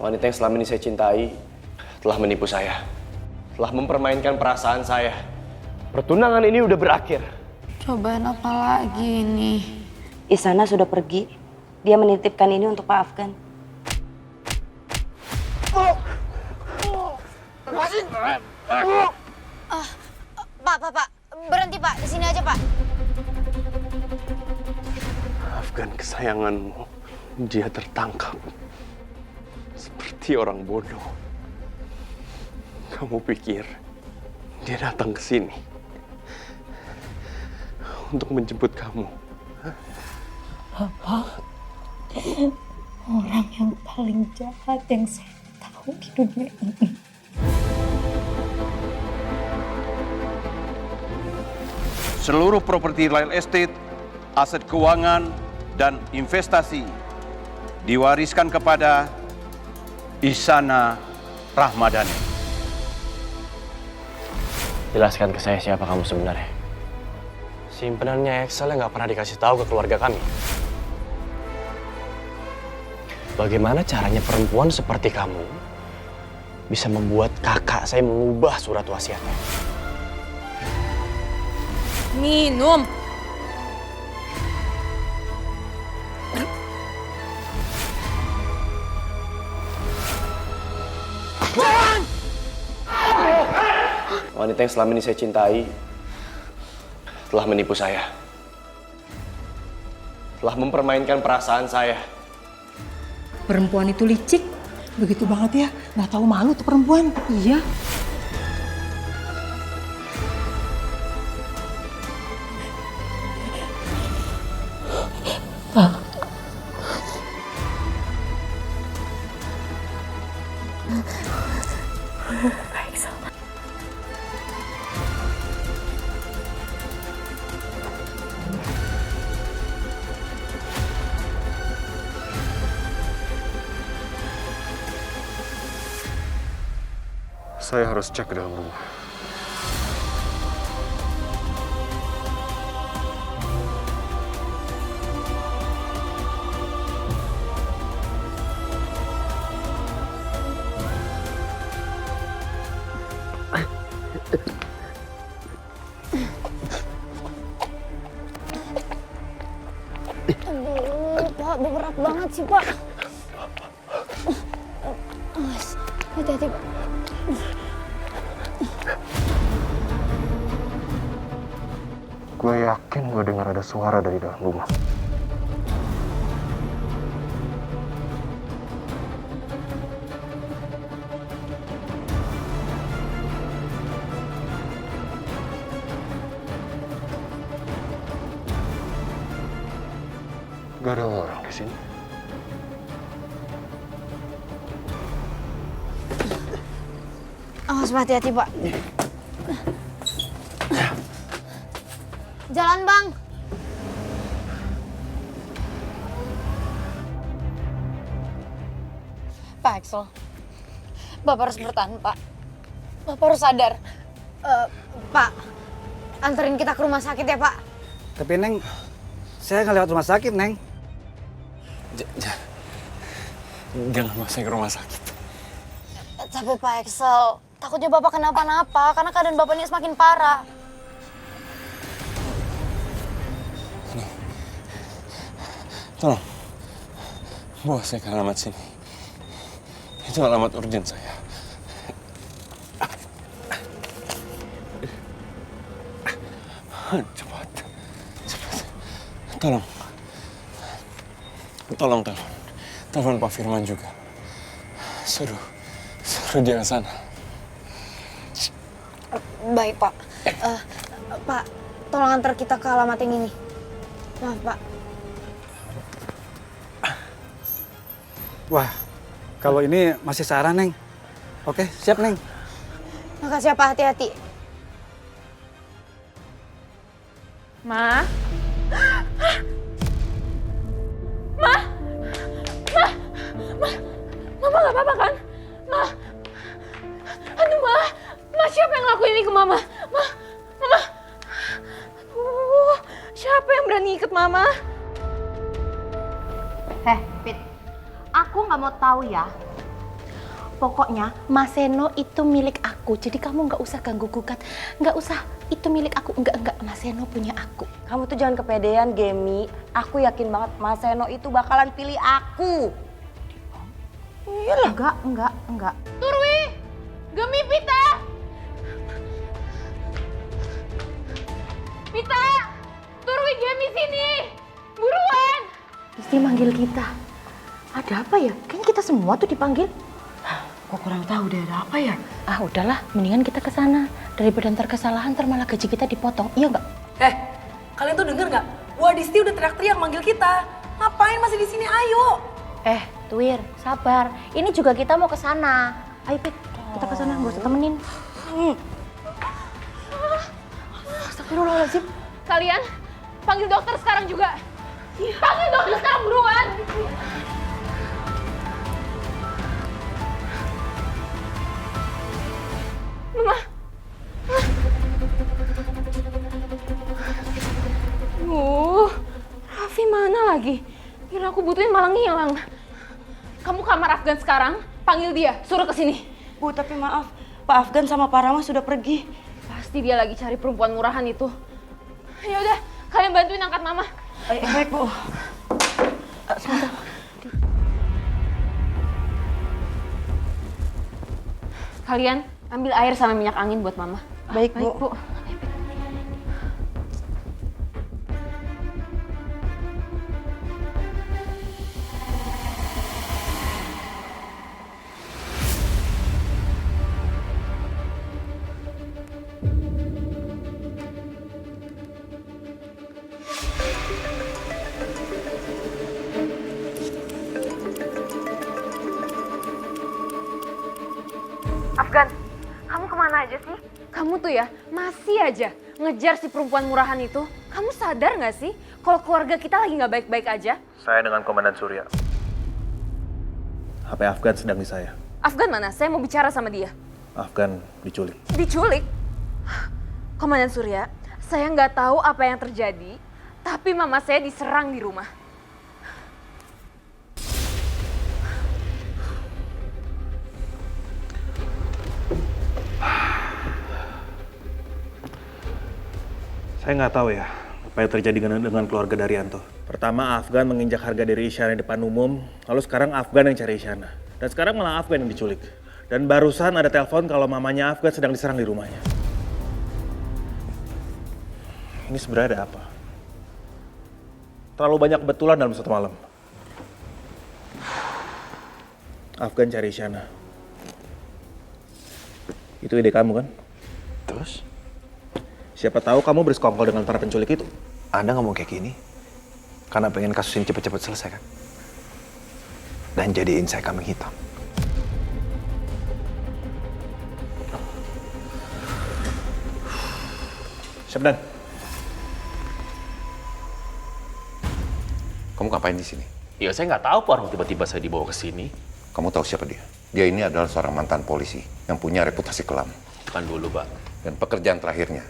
Wanita yang selama ini saya cintai telah menipu saya. Telah mempermainkan perasaan saya. Pertunangan ini udah berakhir. Cobaan apa lagi nih? Isana sudah pergi. Dia menitipkan ini untuk Pak Afgan. Pak, berhenti Pak, di sini aja Pak. Afgan kesayanganmu, dia tertangkap. Seperti orang bodoh. Kamu pikir dia datang ke sini untuk menjemput kamu? Bapak, orang yang paling jahat yang saya tahu di dunia ini. Seluruh properti real estate, aset keuangan, dan investasi diwariskan kepada Isana Rahmadani. Jelaskan ke saya siapa kamu sebenarnya. Simpenannya Excel yang nggak pernah dikasih tahu ke keluarga kami. Bagaimana caranya perempuan seperti kamu bisa membuat kakak saya mengubah surat wasiatnya? Minum. Wanita yang selama ini saya cintai telah menipu saya. Telah mempermainkan perasaan saya. Perempuan itu licik, begitu banget ya. Nggak tahu malu tuh perempuan. Iya. Baik, Salma. Saya harus cek ke dalam rumah. Aduh, Pak, berat banget sih Pak. Hati-hati Pak. Gue yakin gue dengar ada suara dari dalam rumah. Gak ada orang di sini. Awas Pak, hati-hati Pak. Jalan Bang. Pak Axel, Bapak harus bertahan, Pak. Bapak harus sadar. Pak, anterin kita ke rumah sakit ya Pak. Tapi Neng, saya nggak lewat rumah sakit, Neng. Jangan bawa saya ke rumah sakit. Tapi Pak Axel, takutnya Bapak kenapa-napa karena keadaan Bapak ini semakin parah. Tolong, bawa saya ke alamat sini. Itu alamat urgent saya. Cepat. Tolong. Telepon Pak Firman juga. Suruh dia ke sana. Baik Pak. Pak, tolong antar kita ke alamat yang ini. Maaf Pak. Wah, kalau ini masih saran, Neng. Oke, siap, Neng. Makasih ya Pak, hati-hati. Ma? Mama gak apa-apa kan? Aduh Ma, siapa yang ngelakuin ini ke Mama? Mama, aduh, siapa yang berani ikut Mama? Pit, aku nggak mau tahu ya Pokoknya Mas Seno itu milik aku. Jadi kamu nggak usah ganggu gugat. Nggak usah, itu milik aku. Enggak, Mas Seno punya aku. Kamu tuh jangan kepedean, Gemi. Aku yakin banget Mas Seno itu bakalan pilih aku. Iyalah. Enggak. Turwi! Gemi, Pita! Pita! Turwi, Gemi sini! Buruan! Mesti manggil kita. Ada apa ya? Kayaknya kita semua tuh dipanggil. Kok kurang tahu deh ada apa ya? Ah udahlah, mendingan kita ke sana. Daripada ntar kesalahan, ntar malah gaji kita dipotong. Iya nggak? Kalian tuh denger nggak? Bu Adisti udah teriak-teriak manggil kita. Ngapain masih di sini? Ayo. Tuwir, sabar. Ini juga kita mau ke sana. Ayo, Pit. Kita ke sana, nggak usah temenin. Astagfirullahaladzim. Kalian panggil dokter sekarang juga. Panggil dokter sekarang buruan. Mama. Raffi mana lagi? Gila, aku butuhin malah ngilang. Kamu kamar Afgan sekarang, panggil dia, suruh ke sini. Bu, tapi maaf, Pak Afgan sama Pak Rama sudah pergi. Pasti dia lagi cari perempuan murahan itu. Ya udah, kalian bantuin angkat Mama. Baik, Bu. Sebentar. Kalian ambil air sama minyak angin buat Mama. Baik, Bu. Baik, Bu. Afgan, kamu kemana aja sih? Kamu tuh ya, masih aja ngejar si perempuan murahan itu. Kamu sadar nggak sih kalau keluarga kita lagi nggak baik-baik aja? Saya dengan Komandan Surya. HP Afgan sedang di saya. Afgan mana? Saya mau bicara sama dia. Afgan diculik. Diculik? Komandan Surya, saya nggak tahu apa yang terjadi, tapi mama saya diserang di rumah. Saya nggak tahu ya apa yang terjadi dengan keluarga Daryanto. Pertama Afgan menginjak harga diri Isyana di depan umum, lalu sekarang Afgan yang cari Isyana. Dan sekarang malah Afgan yang diculik. Dan barusan ada telepon kalau mamanya Afgan sedang diserang di rumahnya. Ini sebenarnya ada apa? Terlalu banyak kebetulan dalam satu malam. Afgan cari Isyana. Itu ide kamu kan? Terus? Siapa tahu kamu bersekongkol dengan para penculik itu. Anda ngomong kayak gini karena pengen kasus ini cepet-cepet selesai kan? Dan jadiin saya kambing hitam. Syabdan. Kamu ngapain di sini? Ya saya nggak tahu Pak, orang tiba-tiba saya dibawa ke sini. Kamu tahu siapa dia? Dia ini adalah seorang mantan polisi yang punya reputasi kelam. Bukan dulu Pak. Dan pekerjaan terakhirnya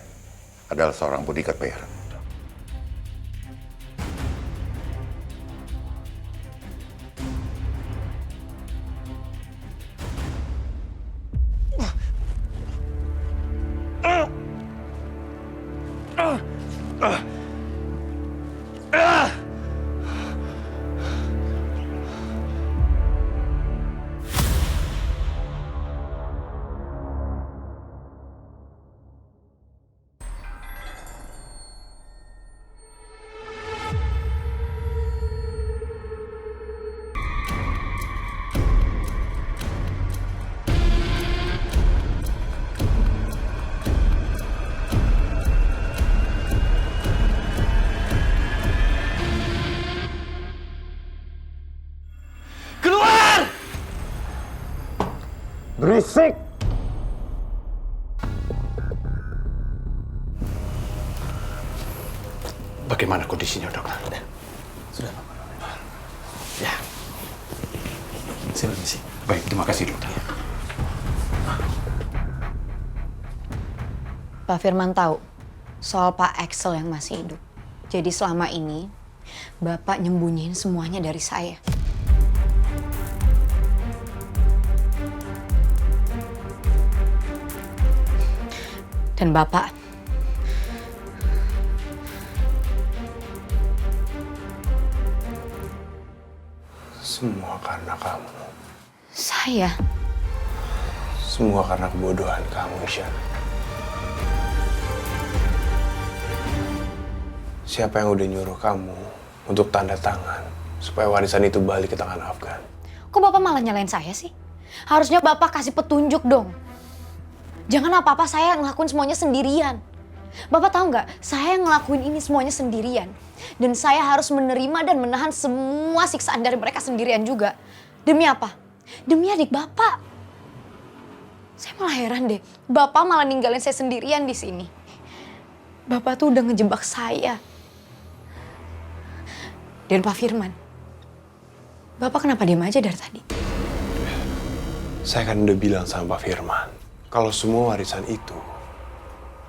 adalah seorang bodyguard bayaran. Berisik! Bagaimana kondisinya, dok? Sudah, Pak. Ya. Saya permisi. Baik, terima kasih dokter. Pak Firman tahu soal Pak Axel yang masih hidup. Jadi selama ini Bapak nyembunyiin semuanya dari saya. Dan Bapak, Semua karena kamu. saya, Semua karena kebodohan kamu, Isyana. Siapa yang udah nyuruh kamu untuk tanda tangan supaya warisan itu balik ke tangan Afgan? Kok Bapak malah nyalain saya sih? Harusnya Bapak kasih petunjuk dong. Jangan apa-apa saya ngelakuin semuanya sendirian. Bapak tahu nggak, saya ngelakuin ini semuanya sendirian. Dan saya harus menerima dan menahan semua siksaan dari mereka sendirian juga. Demi apa? Demi adik Bapak. Saya malah heran deh, Bapak malah ninggalin saya sendirian di sini. Bapak tuh udah ngejebak saya. Dan Pak Firman, Bapak kenapa diam aja dari tadi? Saya kan udah bilang sama Pak Firman, kalau semua warisan itu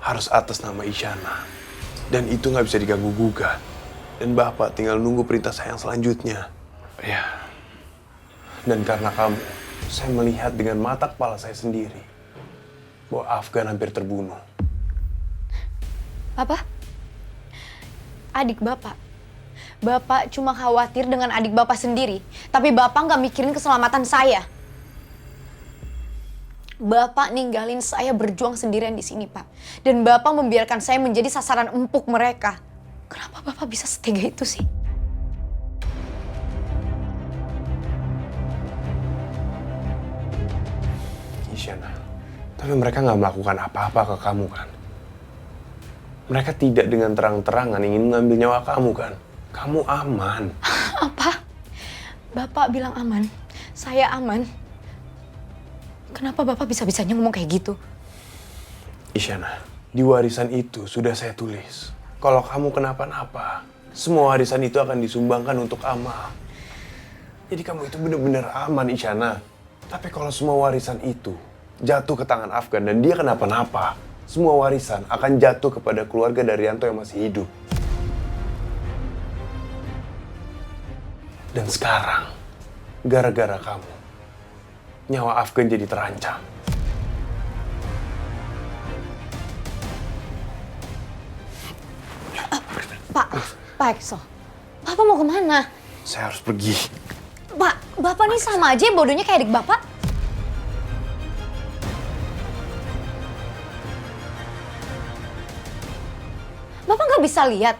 harus atas nama Isyana. Dan itu nggak bisa diganggu-gugat. Dan Bapak tinggal nunggu perintah saya yang selanjutnya. Ya. Dan karena kamu, saya melihat dengan mata kepala saya sendiri bahwa Afgan hampir terbunuh. Apa? Adik Bapak? Bapak cuma khawatir dengan adik Bapak sendiri, tapi Bapak nggak mikirin keselamatan saya. Bapak ninggalin saya berjuang sendirian di sini, Pak. Dan Bapak membiarkan saya menjadi sasaran empuk mereka. Kenapa Bapak bisa setega itu sih? Isyana, tapi mereka nggak melakukan apa-apa ke kamu kan? Mereka tidak dengan terang-terangan ingin mengambil nyawa kamu kan? Kamu aman. Apa? Bapak bilang aman, saya aman. Kenapa Bapak bisa-bisanya ngomong kayak gitu? Isyana, di warisan itu sudah saya tulis. Kalau kamu kenapa-napa, semua warisan itu akan disumbangkan untuk Amal. Jadi kamu itu benar-benar aman, Isyana. Tapi kalau semua warisan itu jatuh ke tangan Afgan dan dia kenapa-napa, semua warisan akan jatuh kepada keluarga Daryanto yang masih hidup. Dan sekarang, gara-gara kamu, nyawa Afgan jadi terancam. Pak Exo, Bapak mau kemana? Saya harus pergi. Pak, Bapak nih sama aja bodohnya kayak adik Bapak. Bapak nggak bisa lihat,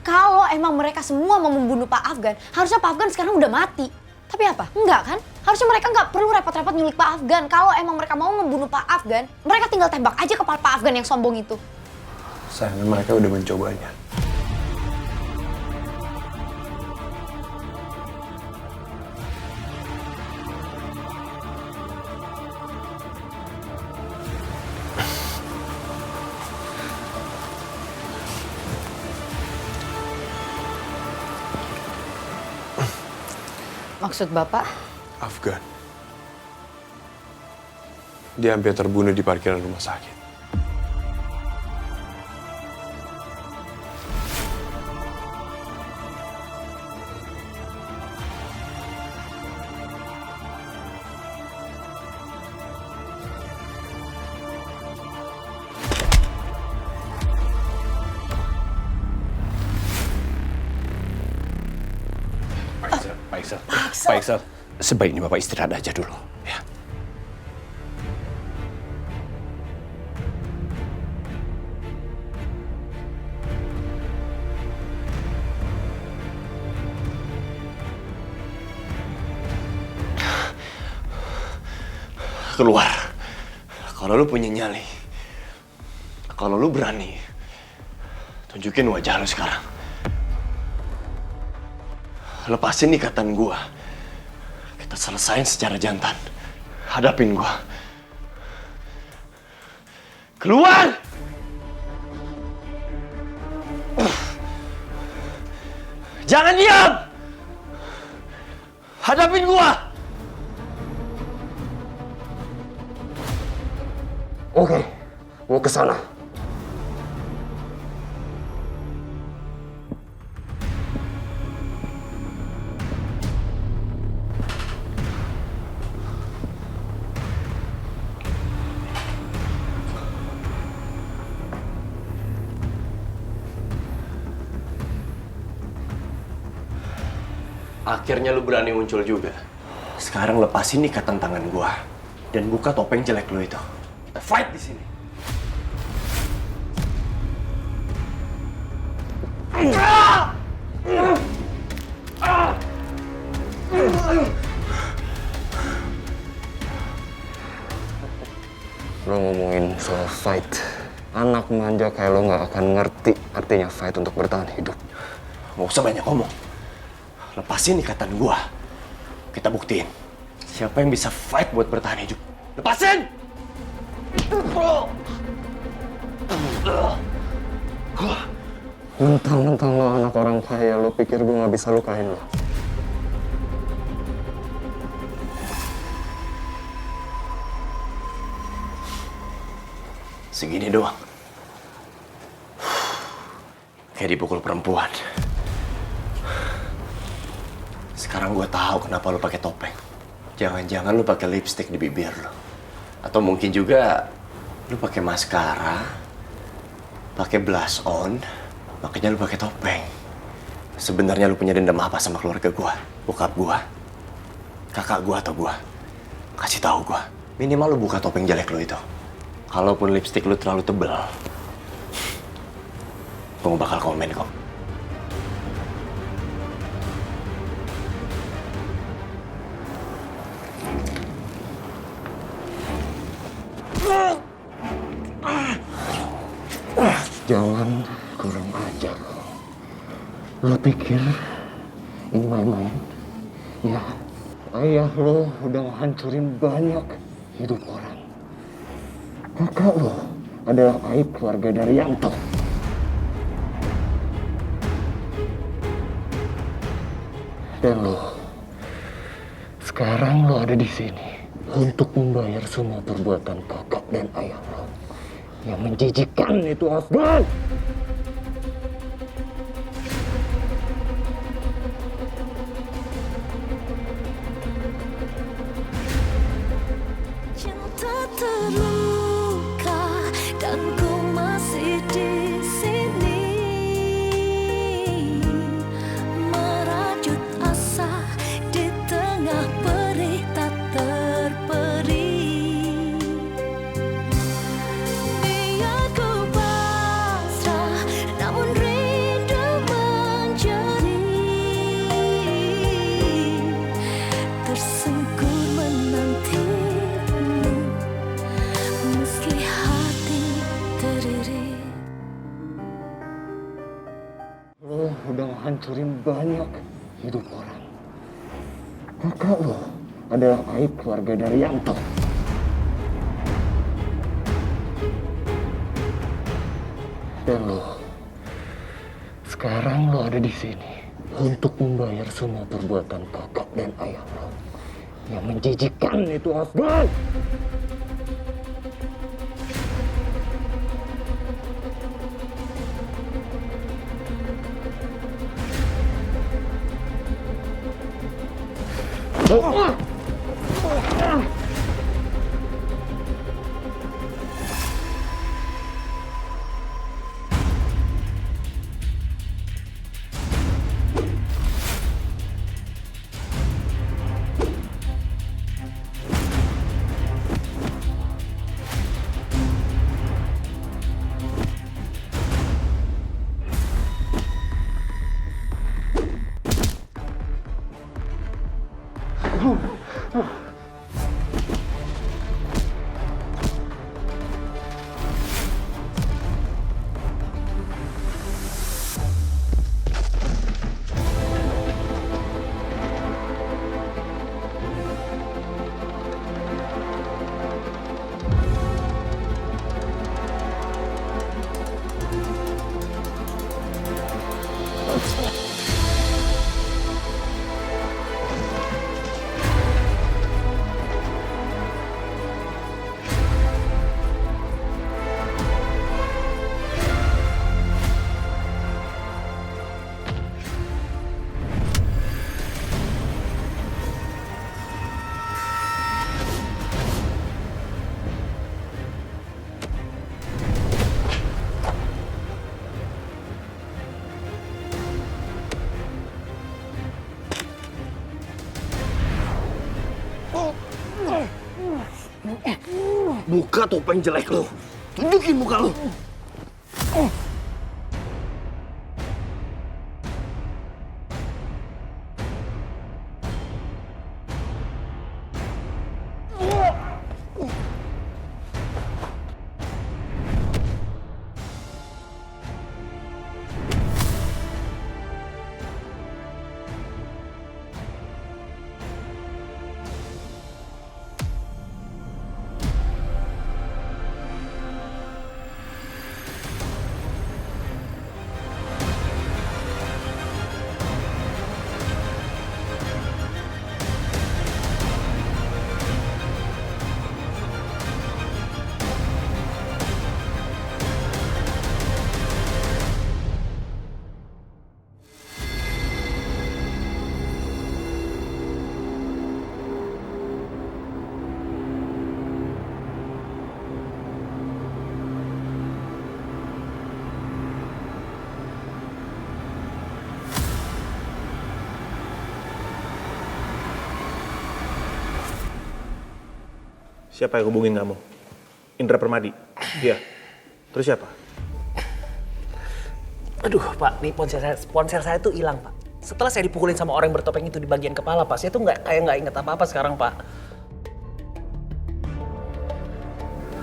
kalau emang mereka semua mau membunuh Pak Afgan, harusnya Pak Afgan sekarang udah mati. Tapi apa? Enggak kan? Harusnya mereka nggak perlu repot-repot nyulik Pak Afgan. Kalau emang mereka mau membunuh Pak Afgan, mereka tinggal tembak aja kepala Pak Afgan yang sombong itu. Sayang, mereka udah mencobanya. Maksud Bapak? Afgan. Dia hampir terbunuh di parkiran rumah sakit. Pak Iksal, sebaiknya Bapak istirahat aja dulu. Ya. Keluar. Kalau lu punya nyali. Kalau lu berani. Tunjukin wajah lu sekarang. Lepasin ikatan gua. Kita selesain secara jantan. Hadapin gua. Keluar! Jangan diam! Hadapin gua! Oke, mau ke sana. Akhirnya lu berani muncul juga. Sekarang lepasin ikatan tangan gua dan buka topeng jelek lu itu. Kita fight di sini. Lo ngomongin soal fight. Anak manja kayak lo nggak akan ngerti artinya fight untuk bertahan hidup. Nggak usah banyak ngomong. Lepasin ikatan gua. Kita buktiin siapa yang bisa fight buat bertahan hidup. Lepasin! Mentang-mentang lo anak orang kaya, lo pikir gue nggak bisa lukain lo? Segini doang. Kayak dipukul perempuan. Sekarang gue tahu kenapa lu pakai topeng. Jangan-jangan lu pakai lipstick di bibir lu. Atau mungkin juga lu pakai maskara, pakai blush on, makanya lu pakai topeng. Sebenarnya lu punya dendam apa sama keluarga gua? Bokap gua? Kakak gua atau gua? Kasih tahu gua. Minimal lu buka topeng jelek lu itu. Kalaupun lipstick lu terlalu tebel, gua nggak bakal komen kok. Jangan kurang ajar. Lo pikir ini main-main? Ya, ayah lo udah ngancurin banyak hidup orang. Kakak lo adalah aib keluarga Daryanto. Dan lo, sekarang lo ada di sini untuk membayar semua perbuatan kakak dan ayah lo yang menjijikkan itu, Afgan. Cinta terluka dan ku masih di sini, merajut asa di tengah perih tak terperi. Biar ku pasrah, namun rindu menjerit, tersungkur menantimu meski hati teririt. Lo udah ngancurin banyak hidup orang. Kakak lo adalah aib keluarga Daryanto. Dan lo, sekarang lo ada di sini untuk membayar semua perbuatan kakak dan ayah lo yang menjijikkan itu, Afgan. Buka topeng jelek lo. Tunjukin muka lo. Siapa yang hubungin kamu? Indra Permadi? Iya. Terus siapa? Aduh Pak, nih ponsel saya tuh hilang Pak. Setelah saya dipukulin sama orang yang bertopeng itu di bagian kepala Pak, saya tuh nggak inget apa-apa sekarang Pak.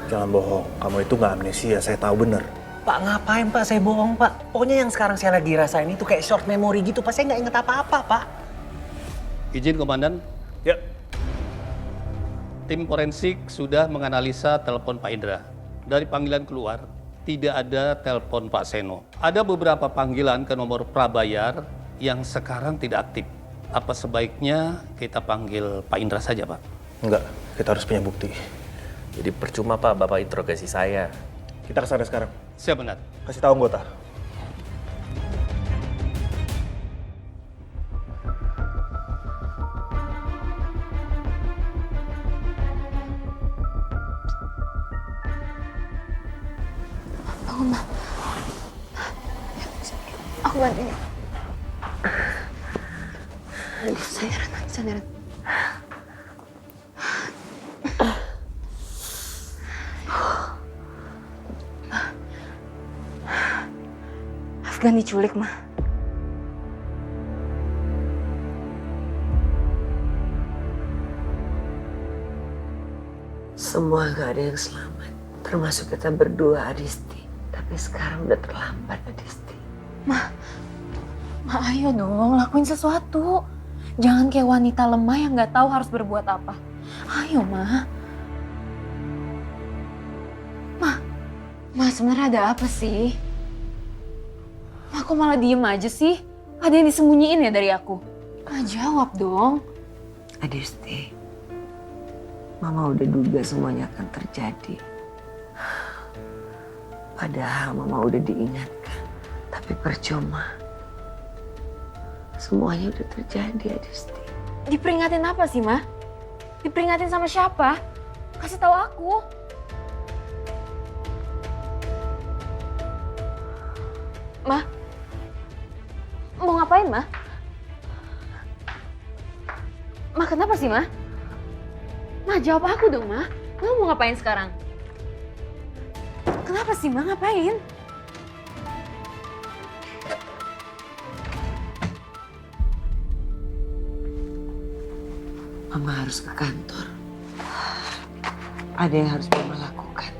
Jangan bohong, kamu itu nggak amnesia, saya tahu bener. Pak ngapain Pak, saya bohong Pak. Pokoknya yang sekarang saya lagi rasain itu kayak short memory gitu Pak, saya nggak inget apa-apa Pak. Izin Komandan. Ya. Tim forensik sudah menganalisa telepon Pak Indra. Dari panggilan keluar, tidak ada telepon Pak Seno. Ada beberapa panggilan ke nomor prabayar yang sekarang tidak aktif. Apa sebaiknya kita panggil Pak Indra saja, Pak? Enggak, kita harus punya bukti. Jadi percuma Pak, Bapak interogasi saya. Kita ke sana sekarang. Siap, benar. Kasih tahu anggota. Bangun, Ma. Aku bantuin. Sandaran. Afgan diculik, Ma. Semua gak ada yang selamat, termasuk kita berdua, Adisti. Tapi sekarang udah terlambat, Adisti. Ma, ayo dong, lakuin sesuatu. Jangan kayak wanita lemah yang nggak tahu harus berbuat apa. Ayo, Ma. Ma, sebenarnya ada apa sih? Ma, kok malah diem aja sih? Ada yang disembunyiin ya dari aku? Ma, jawab dong. Adisti, Mama udah duga semuanya akan terjadi. Padahal Mama udah diingatkan, tapi percuma. Semuanya udah terjadi, Adisti. Diperingatin apa sih, Ma? Diperingatin sama siapa? Kasih tahu aku. Ma? Mau ngapain, Ma? Ma, kenapa sih, Ma? Ma, jawab aku dong, Ma. Kamu mau ngapain sekarang? Kenapa sih, Ma? Ngapain? Mama harus ke kantor. Ada yang harus Mama lakukan.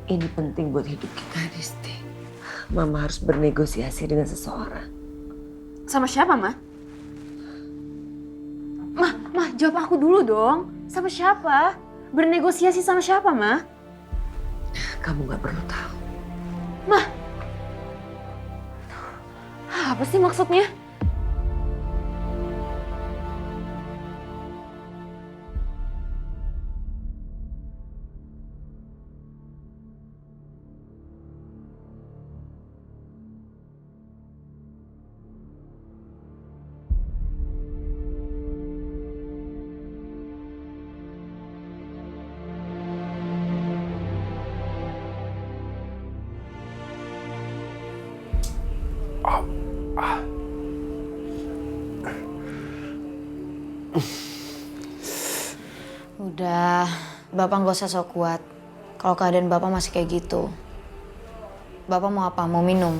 Ini penting buat hidup kita, Adisti. Mama harus bernegosiasi dengan seseorang. Sama siapa, Ma? Ma, jawab aku dulu dong. Sama siapa? Bernegosiasi sama siapa, Ma? Kamu gak perlu tahu. Ma! Apa sih maksudnya? Udah, Bapak nggak usah sok kuat. Kalau keadaan Bapak masih kayak gitu. Bapak mau apa? Mau minum?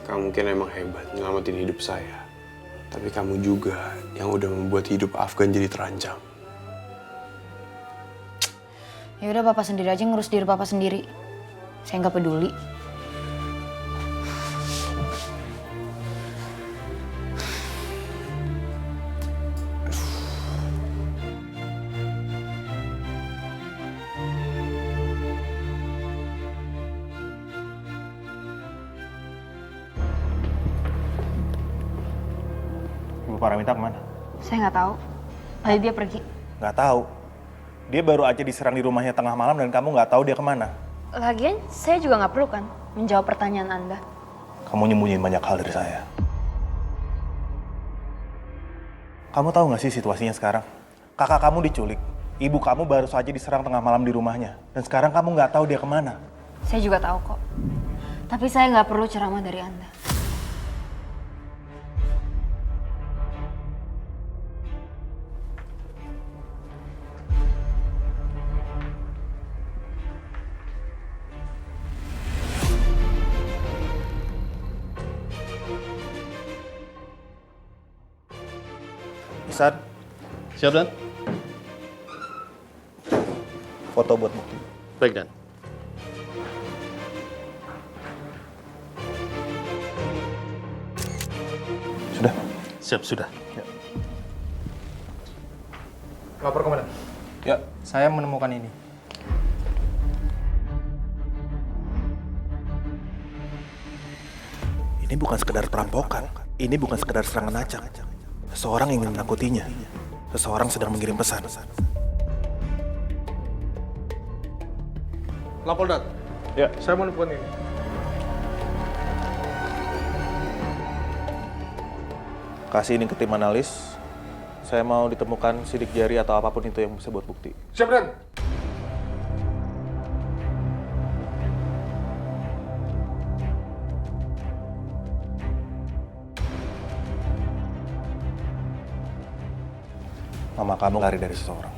Kamu mungkin emang hebat nyelamatin hidup saya. Tapi kamu juga yang udah membuat hidup Afgan jadi terancam. Ya udah Bapak sendiri aja ngurus diri Bapak sendiri. Saya nggak peduli. Ibu Paramita kemana? Saya nggak tahu. Tadi dia pergi. Nggak tahu. Dia baru aja diserang di rumahnya tengah malam dan kamu nggak tahu dia kemana. Lagian saya juga nggak perlu kan menjawab pertanyaan Anda. Kamu nyembunyiin banyak hal dari saya. Kamu tahu nggak sih situasinya sekarang? Kakak kamu diculik. Ibu kamu baru saja diserang tengah malam di rumahnya. Dan sekarang kamu nggak tahu dia kemana. Saya juga tahu kok. Tapi saya nggak perlu ceramah dari Anda. Isan, Siap, Dan? foto buat bukti. Baik, Dan. Sudah? Siap, sudah. Lapor komandan. Ya. Saya menemukan ini. Ini bukan sekedar perampokan. Ini bukan sekedar serangan acak. Seseorang ingin menakutinya. Seseorang sedang mengirim pesan. Lapor, Dat. Ya. Saya menemukan ini. Kasih ini ke tim analis. Saya mau ditemukan sidik jari atau apapun itu yang bisa buat bukti. Siap, Dan. Mama kamu lari dari seseorang.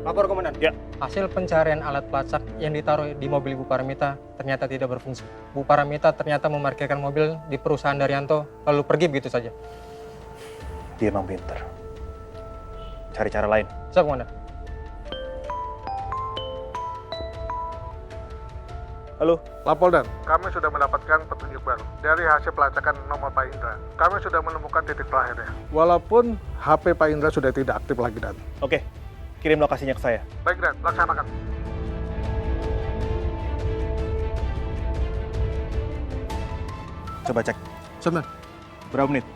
Lapor komandan. Ya. Hasil pencarian alat pelacak yang ditaruh di mobil Bu Paramita ternyata tidak berfungsi. Bu Paramita ternyata memarkirkan mobil di perusahaan Daryanto lalu pergi begitu saja. Dia emang pinter. Cari cara lain. Siap, komandan. Halo. Lapoldan, kami sudah mendapatkan petunjuk baru dari hasil pelacakan nomor Pak Indra. Kami sudah menemukan titik terakhirnya. Walaupun HP Pak Indra sudah tidak aktif lagi, Dan. Oke, kirim lokasinya ke saya. Baik, Dan. Laksanakan. Coba cek. Siap, Dan. Berapa menit?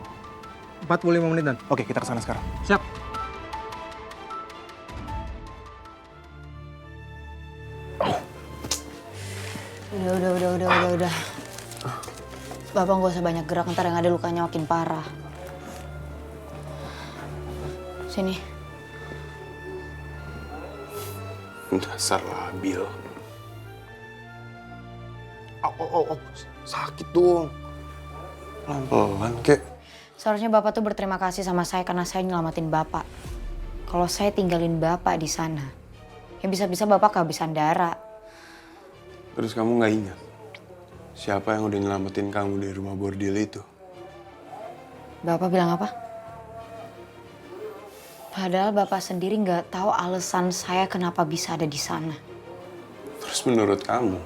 45 menit, Dan. Oke, kita kesana sekarang. Siap. Udah. Bapak nggak usah banyak gerak, ntar yang ada lukanya makin parah. Sini. Dasar labil. Sakit dong. Pelan-pelan, kek. Seharusnya Bapak tuh berterima kasih sama saya karena saya nyelamatin Bapak. Kalau saya tinggalin Bapak di sana, ya bisa-bisa Bapak kehabisan darah. Terus kamu nggak ingat siapa yang udah nyelamatin kamu dari rumah bordil itu? Bapak bilang apa? Padahal Bapak sendiri nggak tahu alasan saya kenapa bisa ada di sana. Terus menurut kamu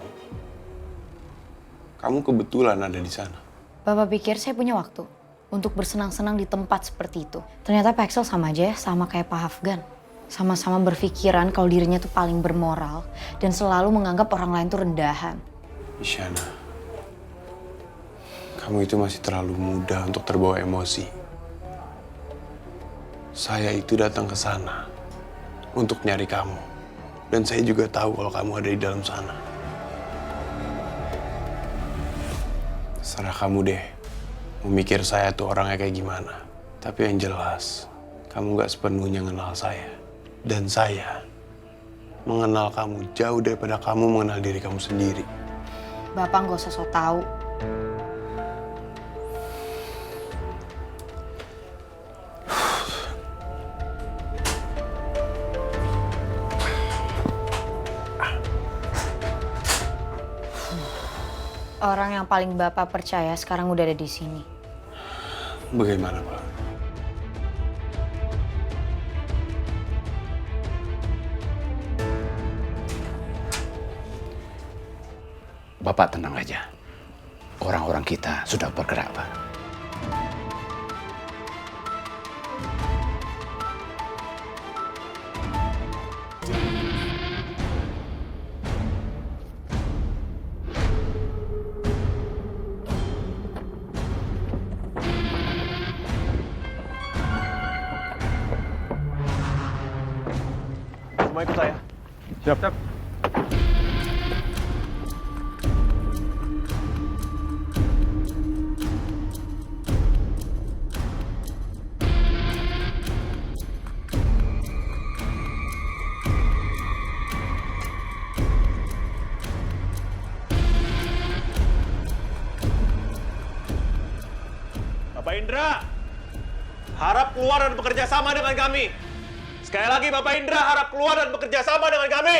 kebetulan ada di sana. Bapak pikir saya punya waktu untuk bersenang-senang di tempat seperti itu. Ternyata Pak Axel sama aja ya, sama kayak Pak Afgan. Sama-sama berpikiran kalau dirinya tuh paling bermoral dan selalu menganggap orang lain tuh rendahan. Isyana, kamu itu masih terlalu muda untuk terbawa emosi. Saya itu datang ke sana untuk nyari kamu. Dan saya juga tahu kalau kamu ada di dalam sana. Serah kamu deh, memikir saya tuh orangnya kayak gimana. Tapi yang jelas, kamu gak sepenuhnya kenal saya. Dan saya mengenal kamu jauh daripada kamu mengenal diri kamu sendiri. Bapak nggak usah sok tahu. Orang yang paling Bapak percaya sekarang udah ada di sini. Bagaimana, Pak? Bapak tenang aja. Orang-orang kita sudah bergerak, Pak. Semua ikut saya. Siap. Bapak Indra, harap keluar dan bekerja sama dengan kami. Sekali lagi Bapak Indra harap keluar dan bekerja sama dengan kami.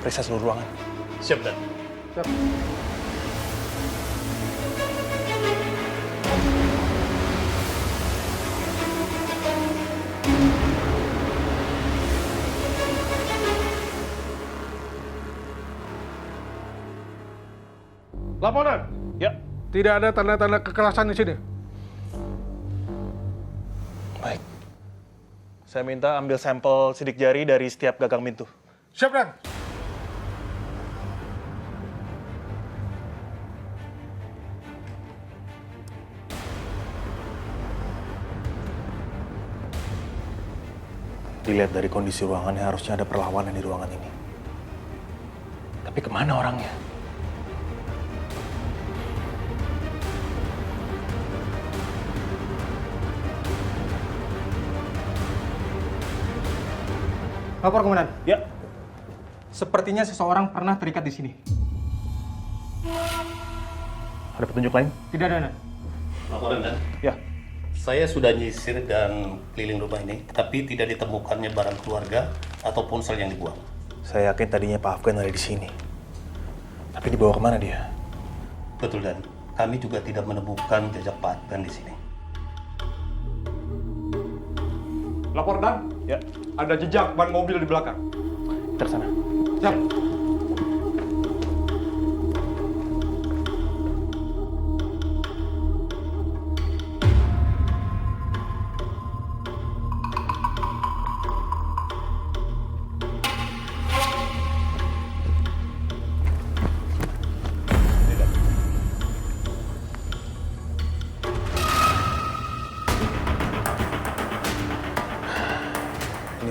Periksa seluruh ruangan. Siap, Dan. Siap. Laporan. Ya. Tidak ada tanda-tanda kekerasan di sini. Baik. Saya minta ambil sampel sidik jari dari setiap gagang pintu. Siap, Dan. Dilihat dari kondisi ruangannya harusnya ada perlawanan di ruangan ini. Tapi kemana orangnya? Lapor, Komandan. Ya. Sepertinya seseorang pernah terikat di sini. Ada petunjuk lain? Tidak ada, Dan. Laporan, Dan. Ya. Saya sudah nyisir dan keliling rumah ini, tapi tidak ditemukannya barang keluarga atau ponsel yang dibuang. Saya yakin tadinya Pak Afgan ada di sini. Tapi dibawa kemana dia? Betul, Dan. Kami juga tidak menemukan jejak Pak Afgan di sini. Lapor, Dan. Ya. Ada jejak ban mobil di belakang. Tersana. Siap.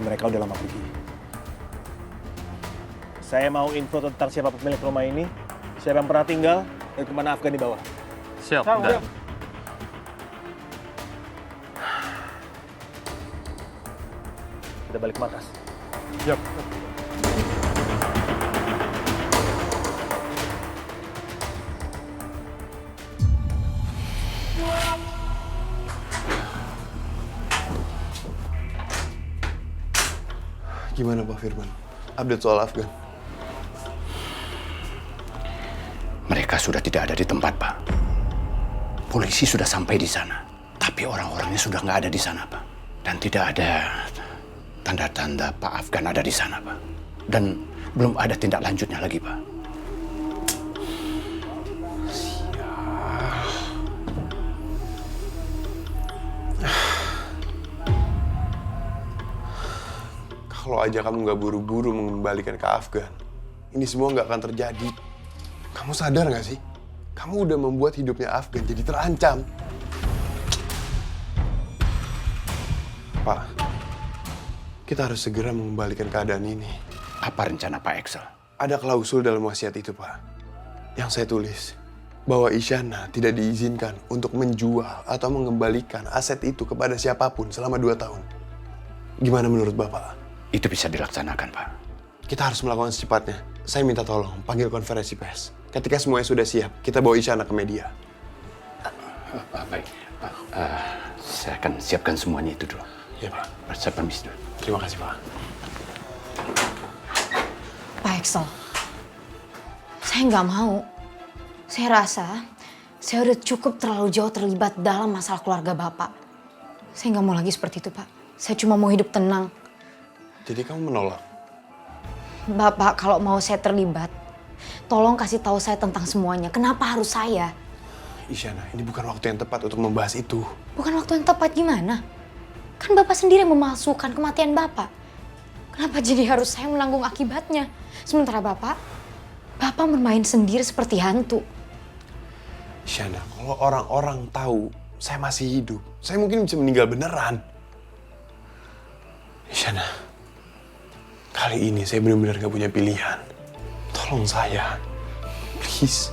Mereka udah lama pergi. Saya mau info tentang siapa pemilik rumah ini, siapa yang pernah tinggal, dan kemana Afgan dibawa. Siap, Dan. Kita balik ke markas. Siap. Gimana Pak Firman? Update soal Afgan. Mereka sudah tidak ada di tempat, Pak. Polisi sudah sampai di sana. Tapi orang-orangnya sudah nggak ada di sana, Pak. Dan tidak ada tanda-tanda Pak Afgan ada di sana, Pak. Dan belum ada tindak lanjutnya lagi, Pak. Kalau aja kamu nggak buru-buru mengembalikan ke Afgan, ini semua nggak akan terjadi. Kamu sadar nggak sih? Kamu udah membuat hidupnya Afgan jadi terancam. Pak, kita harus segera mengembalikan keadaan ini. Apa rencana Pak Excel? Ada klausul dalam wasiat itu, Pak. Yang saya tulis, bahwa Isyana tidak diizinkan untuk menjual atau mengembalikan aset itu kepada siapapun selama 2 tahun. Gimana menurut Bapak? Itu bisa dilaksanakan, Pak. Kita harus melakukan secepatnya. Saya minta tolong, panggil konferensi pers. Ketika semuanya sudah siap, kita bawa Isyana ke media. Baik, Pak. Saya akan siapkan semuanya itu dulu. Ya, Pak. Saya permisi dulu. Terima kasih, Pak. Pak Excel, saya nggak mau. Saya rasa saya udah cukup terlalu jauh terlibat dalam masalah keluarga Bapak. Saya nggak mau lagi seperti itu, Pak. Saya cuma mau hidup tenang. Jadi kamu menolak? Bapak, kalau mau saya terlibat, tolong kasih tahu saya tentang semuanya. Kenapa harus saya? Isyana, ini bukan waktu yang tepat untuk membahas itu. Bukan waktu yang tepat gimana? Kan Bapak sendiri memalsukan kematian Bapak. Kenapa jadi harus saya menanggung akibatnya? Sementara Bapak bermain sendiri seperti hantu. Isyana, kalau orang-orang tahu saya masih hidup, saya mungkin bisa meninggal beneran. Isyana, kali ini saya benar-benar gak punya pilihan. Tolong saya, please.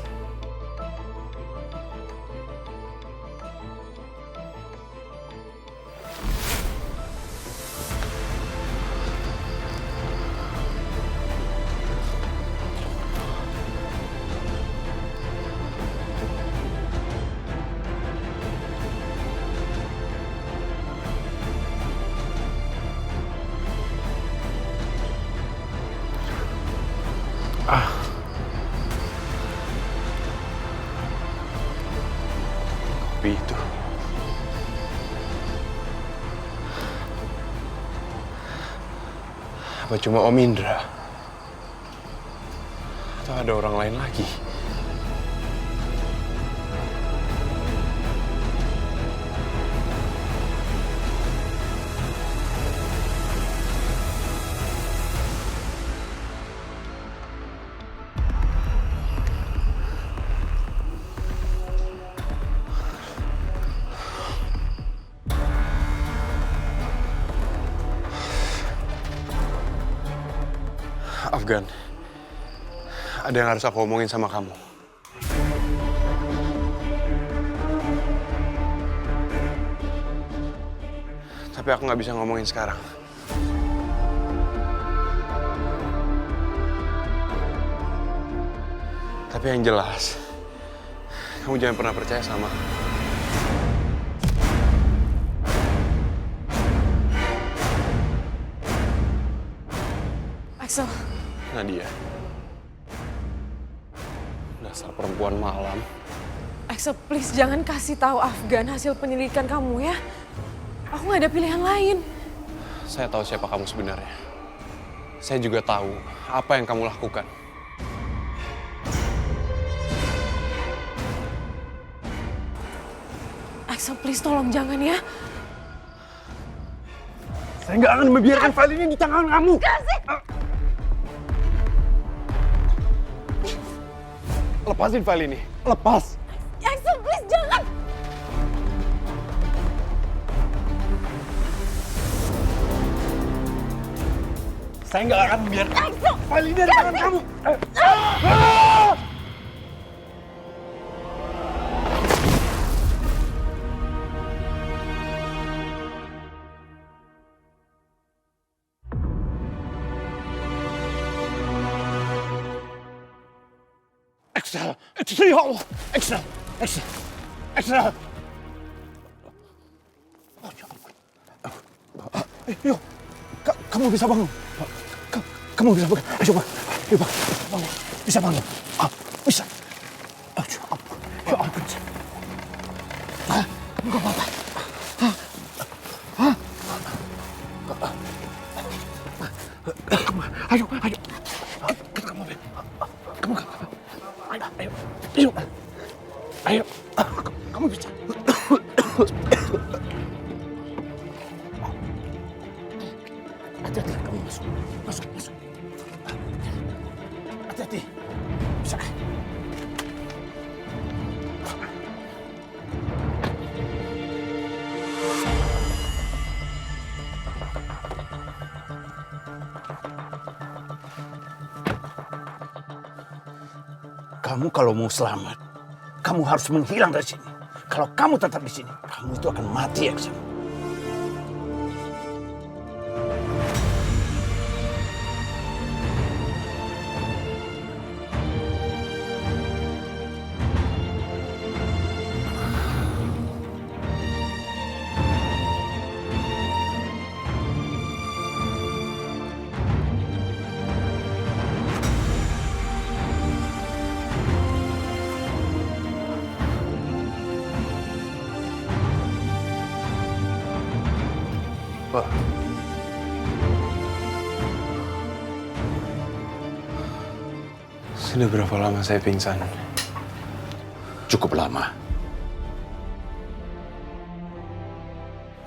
Kopi itu. Apa cuma Om Indra? Atau ada orang lain lagi? Afgan, ada yang harus aku omongin sama kamu. Tapi aku nggak bisa ngomongin sekarang. Tapi yang jelas, kamu jangan pernah percaya sama aku. Axel. Nadia. Dasar perempuan malam. Axel, please jangan kasih tahu Afgan hasil penyelidikan kamu ya. Aku nggak ada pilihan lain. Saya tahu siapa kamu sebenarnya. Saya juga tahu apa yang kamu lakukan. Axel, please tolong jangan ya. Saya nggak akan membiarkan file ini di tangan kamu. Kasih! Lepasin file ini. Lepas. Axel, please jangan! Saya nggak akan membiarkan file ini di tangan kamu. Excel, ya Allah, Excel. Oh, ya ampun. Yo, kamu bisa bangun. Kamu bisa bangun. Ayo, Pak. Ayo, Pak. Bangun. Bisa bangun. Bisa. Ya ampun. Ya ampun. Kamu gak apa-apa. Ayo. Kita ke mobil. Kamu ke Ayo. Ayo. Kamu bisa. Hati-hati, kamu masuk. Hati-hati. Bisa. Kamu kalau mau selamat, kamu harus menghilang dari sini. Kalau kamu tetap di sini, kamu itu akan mati, Aksan. Pak. Sudah berapa lama saya pingsan? Cukup lama.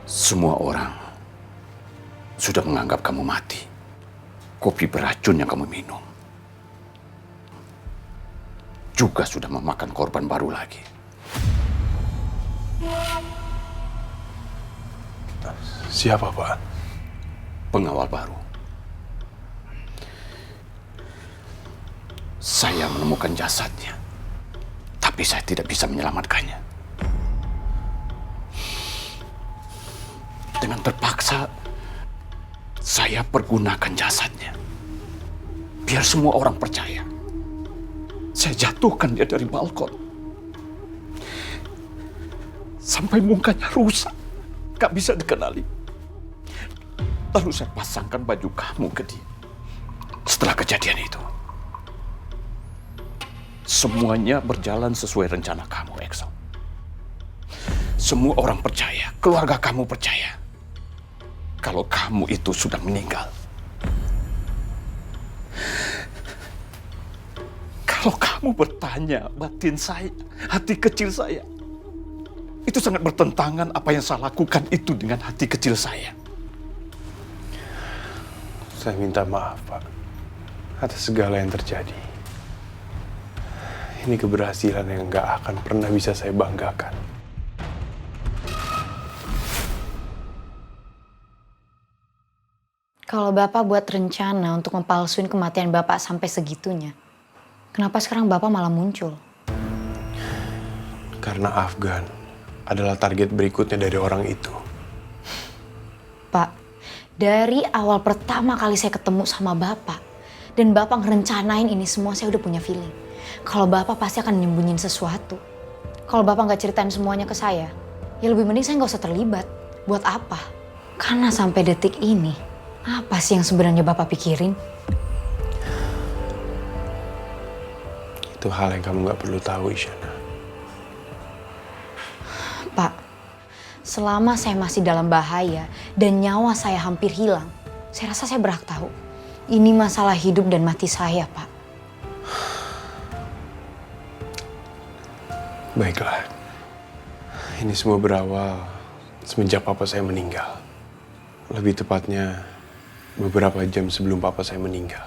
Semua orang sudah menganggap kamu mati. Kopi beracun yang kamu minum juga sudah memakan korban baru lagi. Siapa, Pak? Pengawal baru. Saya menemukan jasadnya, tapi saya tidak bisa menyelamatkannya. Dengan terpaksa, saya pergunakan jasadnya. Biar semua orang percaya. Saya jatuhkan dia dari balkon. Sampai mukanya rusak, gak bisa dikenali. Lalu saya pasangkan baju kamu ke dia. Setelah kejadian itu, semuanya berjalan sesuai rencana kamu, Exo. Semua orang percaya, keluarga kamu percaya, kalau kamu itu sudah meninggal. Kalau kamu bertanya batin saya, hati kecil saya, itu sangat bertentangan apa yang saya lakukan itu dengan hati kecil saya. Saya minta maaf, Pak, atas segala yang terjadi. Ini keberhasilan yang nggak akan pernah bisa saya banggakan. Kalau Bapak buat rencana untuk mempalsuin kematian Bapak sampai segitunya, kenapa sekarang Bapak malah muncul? Karena Afgan adalah target berikutnya dari orang itu. Pak, dari awal pertama kali saya ketemu sama Bapak, dan Bapak ngerencanain ini semua, saya udah punya feeling. Kalau Bapak pasti akan nyembunyiin sesuatu. Kalau Bapak nggak ceritain semuanya ke saya, ya lebih mending saya nggak usah terlibat. Buat apa? Karena sampai detik ini, apa sih yang sebenarnya Bapak pikirin? Itu hal yang kamu nggak perlu tahu, Isyana. Pak, selama saya masih dalam bahaya dan nyawa saya hampir hilang, saya rasa saya berhak tahu. Ini masalah hidup dan mati saya, Pak. Baiklah. Ini semua berawal semenjak papa saya meninggal. Lebih tepatnya beberapa jam sebelum papa saya meninggal.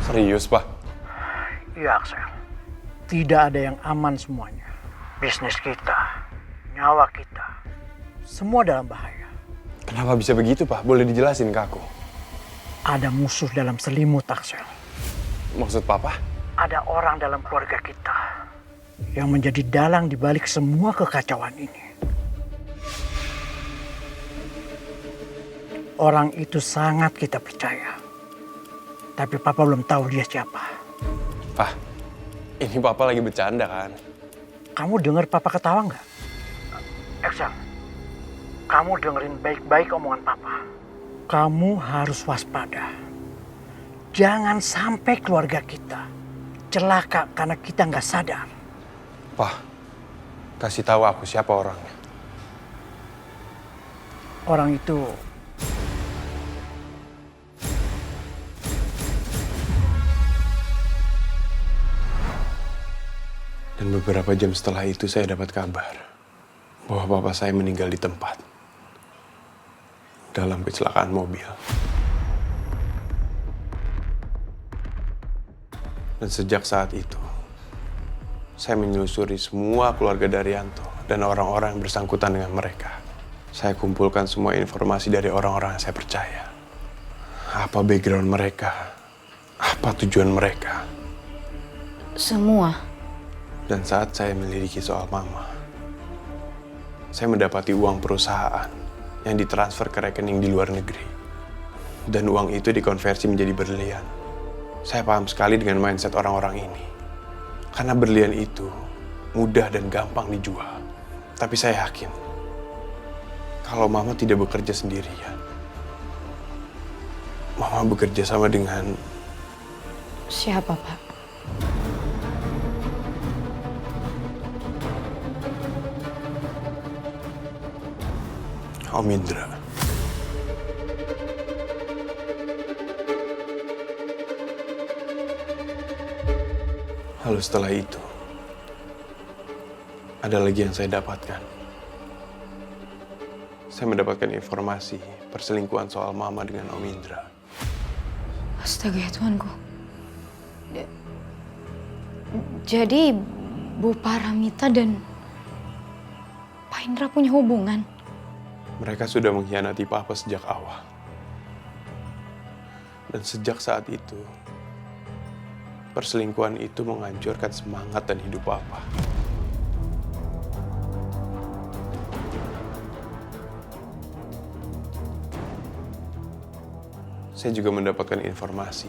Serius, Pak? Iya, Axel. Tidak ada yang aman semuanya. Bisnis kita, nyawa kita, semua dalam bahaya. Kenapa bisa begitu, Pak? Boleh dijelasin ke aku? Ada musuh dalam selimut, Axel. Maksud Papa? Ada orang dalam keluarga kita yang menjadi dalang di balik semua kekacauan ini. Orang itu sangat kita percaya. Tapi Papa belum tahu dia siapa. Pak, ini Papa lagi bercanda kan? Kamu dengar Papa ketawa nggak? Axel, kamu dengerin baik-baik omongan Papa. Kamu harus waspada. Jangan sampai keluarga kita celaka karena kita nggak sadar. Pak, kasih tahu aku siapa orangnya. orang itu Dan beberapa jam setelah itu saya dapat kabar bahwa papa saya meninggal di tempat dalam kecelakaan mobil. Dan sejak saat itu, saya menelusuri semua keluarga Daryanto dan orang-orang yang bersangkutan dengan mereka. Saya kumpulkan semua informasi dari orang-orang yang saya percaya. Apa background mereka? Apa tujuan mereka? Semua. Dan saat saya melidiki soal mama, saya mendapati uang perusahaan yang ditransfer ke rekening di luar negeri. Dan uang itu dikonversi menjadi berlian. Saya paham sekali dengan mindset orang-orang ini. Karena berlian itu mudah dan gampang dijual. Tapi saya yakin, kalau mama tidak bekerja sendirian, mama bekerja sama dengan... Siapa, Pak? Om Indra. Lalu setelah itu, ada lagi yang saya dapatkan. Saya mendapatkan informasi perselingkuhan soal mama dengan Om Indra. Astaga ya Tuhanku. Jadi Bu Paramita dan Pak Indra punya hubungan? Mereka sudah mengkhianati Papa sejak awal. Dan sejak saat itu, perselingkuhan itu menghancurkan semangat dan hidup Papa. Saya juga mendapatkan informasi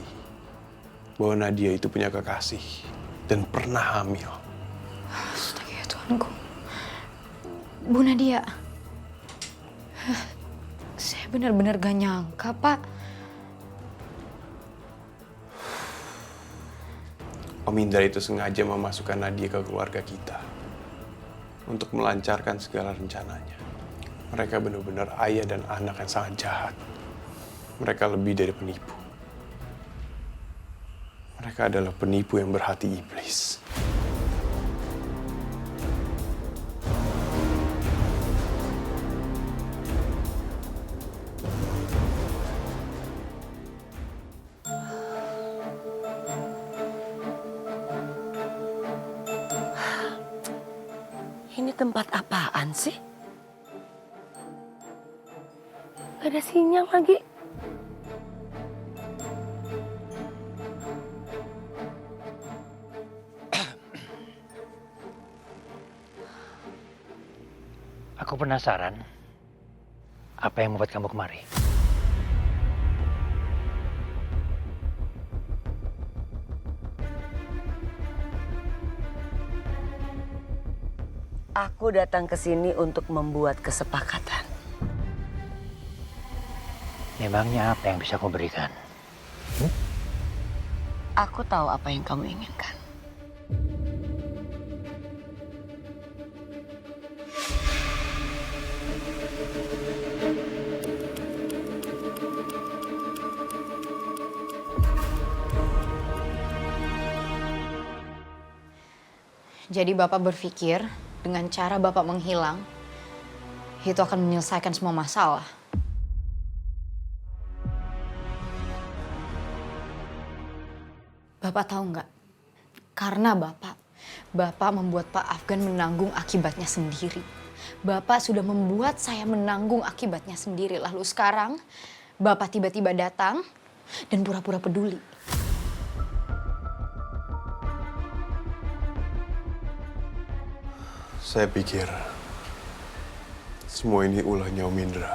bahwa Nadia itu punya kekasih dan pernah hamil. Astaga ya Tuhanku. Bu Nadia. Saya benar-benar gak nyangka, Pak. Om Indra itu sengaja memasukkan Nadia ke keluarga kita untuk melancarkan segala rencananya. Mereka benar-benar ayah dan anak yang sangat jahat. Mereka lebih dari penipu. Mereka adalah penipu yang berhati iblis. Ini tempat apaan sih? Gak ada sinyal lagi. Aku penasaran apa yang membuat kamu kemari. Aku datang ke sini untuk membuat kesepakatan. Memangnya apa yang bisa aku berikan? Aku tahu apa yang kamu inginkan. Jadi Bapak berpikir dengan cara Bapak menghilang, itu akan menyelesaikan semua masalah. Bapak tahu nggak? Karena Bapak membuat Pak Afgan menanggung akibatnya sendiri. Bapak sudah membuat saya menanggung akibatnya sendiri. Lalu sekarang, Bapak tiba-tiba datang dan pura-pura peduli. Saya pikir semua ini ulahnya Om Indra.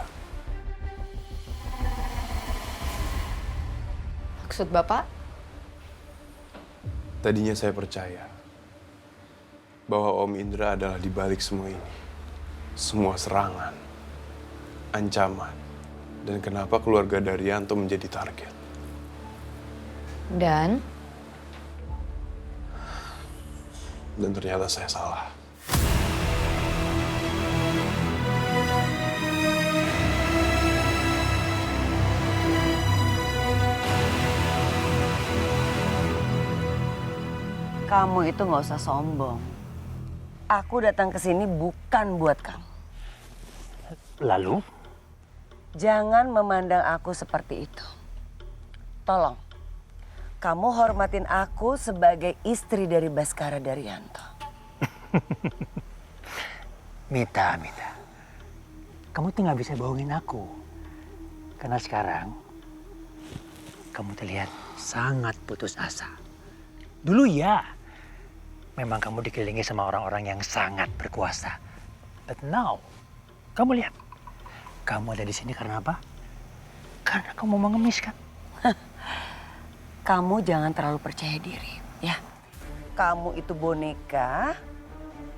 Maksud Bapak? Tadinya saya percaya bahwa Om Indra adalah di balik semua ini. Semua serangan, ancaman, dan kenapa keluarga Daryanto menjadi target. Dan ternyata saya salah. Kamu itu nggak usah sombong. Aku datang ke sini bukan buat kamu. Lalu? Jangan memandang aku seperti itu. Tolong, kamu hormatin aku sebagai istri dari Baskara Daryanto. Mita, kamu tuh nggak bisa bohongin aku. Karena sekarang, kamu terlihat sangat putus asa. Dulu ya, memang kamu dikelilingi sama orang-orang yang sangat berkuasa. But now, kamu lihat, kamu ada di sini karena apa? Karena kamu mau mengemis kan? Kamu jangan terlalu percaya diri, ya. Kamu itu boneka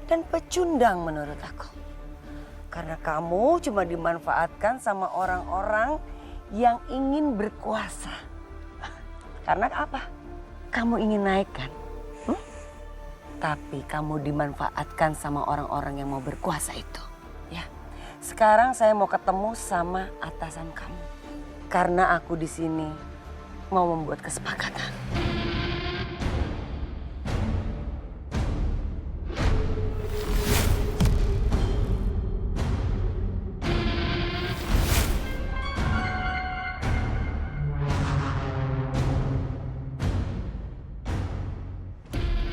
dan pecundang menurut aku. Karena kamu cuma dimanfaatkan sama orang-orang yang ingin berkuasa. Karena apa? Kamu ingin naik kan? Tapi kamu dimanfaatkan sama orang-orang yang mau berkuasa itu. Ya. Sekarang saya mau ketemu sama atasan kamu. Karena aku di sini mau membuat kesepakatan.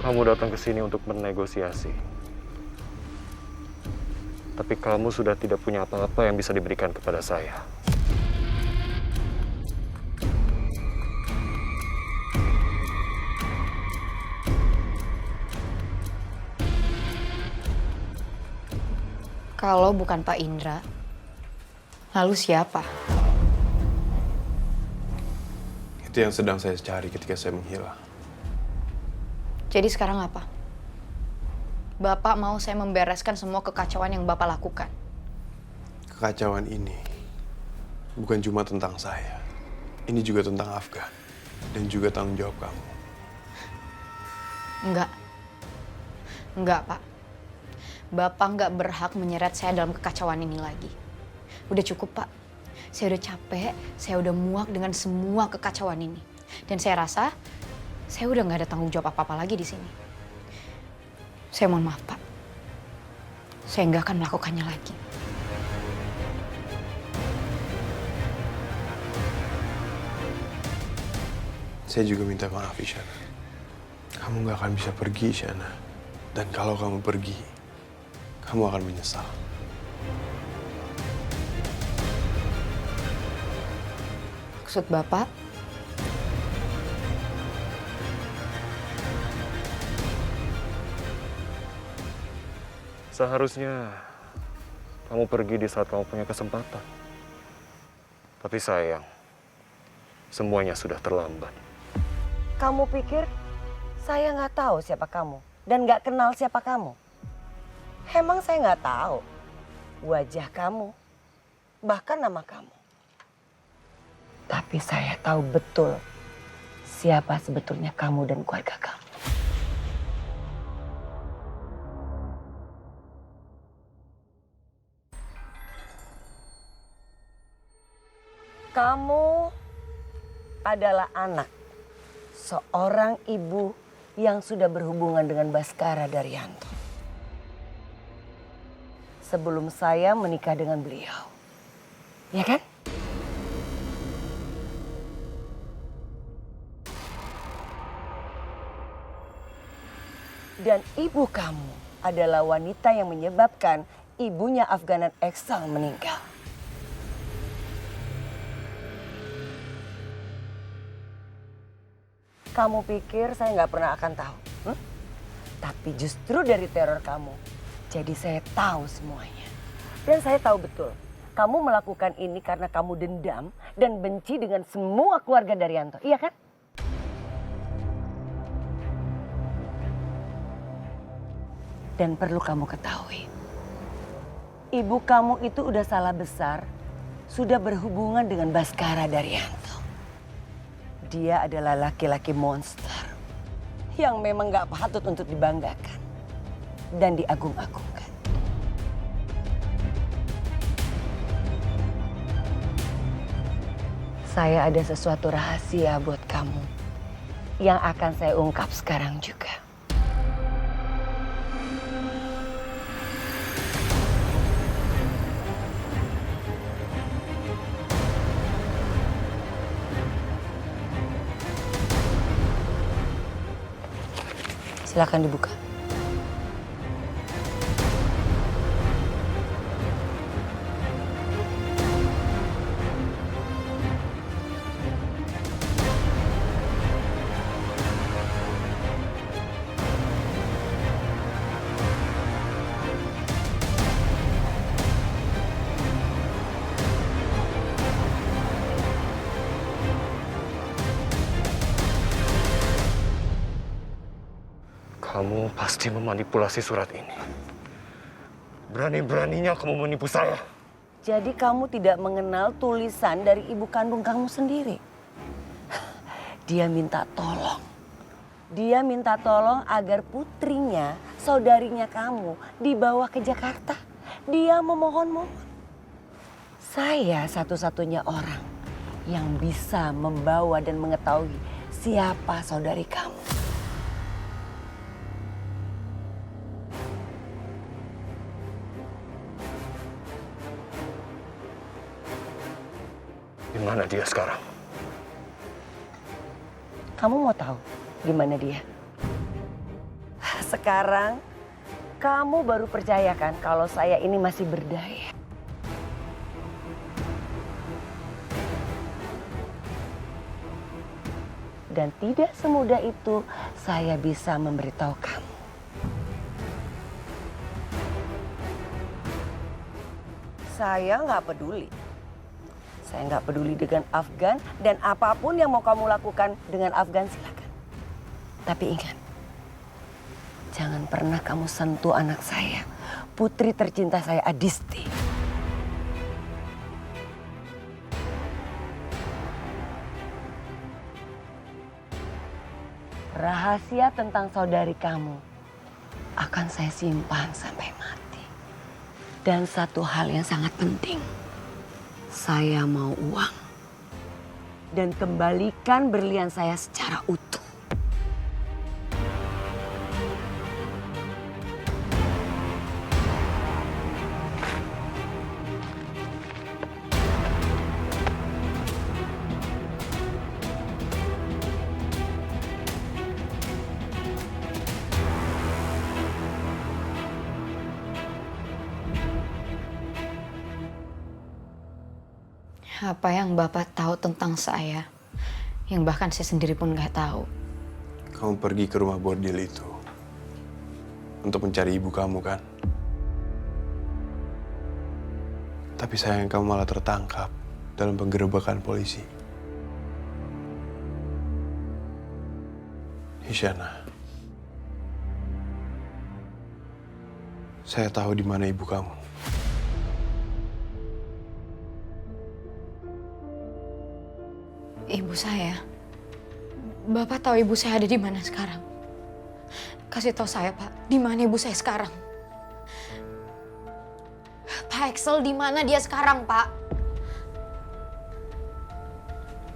Kamu datang ke sini untuk bernegosiasi. Tapi kamu sudah tidak punya apa-apa yang bisa diberikan kepada saya. Kalau bukan Pak Indra, lalu siapa? Itu yang sedang saya cari ketika saya menghilang. Jadi sekarang apa? Bapak mau saya membereskan semua kekacauan yang Bapak lakukan. Kekacauan ini bukan cuma tentang saya. Ini juga tentang Afgan. Dan juga tanggung jawab kamu. Enggak, Pak. Bapak nggak berhak menyeret saya dalam kekacauan ini lagi. Udah cukup, Pak. Saya udah capek, saya udah muak dengan semua kekacauan ini. Dan saya rasa saya udah nggak ada tanggung jawab apa-apa lagi di sini. Saya mohon maaf, Pak. Saya nggak akan melakukannya lagi. Saya juga minta maaf, Isyana. Kamu nggak akan bisa pergi, Isyana. Dan kalau kamu pergi, kamu akan menyesal. Maksud Bapak? Seharusnya kamu pergi di saat kamu punya kesempatan. Tapi sayang, semuanya sudah terlambat. Kamu pikir saya nggak tahu siapa kamu dan nggak kenal siapa kamu? Emang saya nggak tahu wajah kamu, bahkan nama kamu. Tapi saya tahu betul siapa sebetulnya kamu dan keluarga kamu. Kamu adalah anak seorang ibu yang sudah berhubungan dengan Baskara Daryanto. Sebelum saya menikah dengan beliau. Ya kan? Dan ibu kamu adalah wanita yang menyebabkan ibunya Afganan Eksal meninggal. Kamu pikir saya nggak pernah akan tahu? Tapi justru dari teror kamu, jadi saya tahu semuanya. Dan saya tahu betul, kamu melakukan ini karena kamu dendam dan benci dengan semua keluarga Daryanto, iya kan? Dan perlu kamu ketahui, ibu kamu itu udah salah besar, sudah berhubungan dengan Baskara Daryanto. Dia adalah laki-laki monster yang memang gak patut untuk dibanggakan dan diagung-agungkan. Saya ada sesuatu rahasia buat kamu yang akan saya ungkap sekarang juga. Silakan dibuka. Kamu pasti memanipulasi surat ini. Berani-beraninya kamu menipu saya. Jadi kamu tidak mengenal tulisan dari ibu kandung kamu sendiri. Dia minta tolong. Dia minta tolong agar putrinya, saudarinya kamu, dibawa ke Jakarta. Dia memohon-mohon. Saya satu-satunya orang yang bisa membawa dan mengetahui siapa saudari kamu. Di mana dia sekarang? Kamu mau tahu di mana dia? Sekarang kamu baru percaya kan kalau saya ini masih berdaya. Dan tidak semudah itu saya bisa memberitahu kamu. Saya nggak peduli. Saya nggak peduli dengan Afgan dan apapun yang mau kamu lakukan dengan Afgan silakan. Tapi ingat, jangan pernah kamu sentuh anak saya, putri tercinta saya Adisti. Rahasia tentang saudari kamu akan saya simpan sampai mati. Dan satu hal yang sangat penting. Saya mau uang. Dan kembalikan berlian saya secara utuh. Apa yang Bapak tahu tentang saya, yang bahkan saya sendiri pun nggak tahu. Kamu pergi ke rumah bordil itu untuk mencari ibu kamu kan? Tapi sayang kamu malah tertangkap dalam penggerebekan polisi. Isyana, saya tahu di mana ibu kamu. Ibu saya? Bapak tahu ibu saya ada di mana sekarang? Kasih tahu saya, Pak, di mana ibu saya sekarang? Pak Axel, di mana dia sekarang, Pak?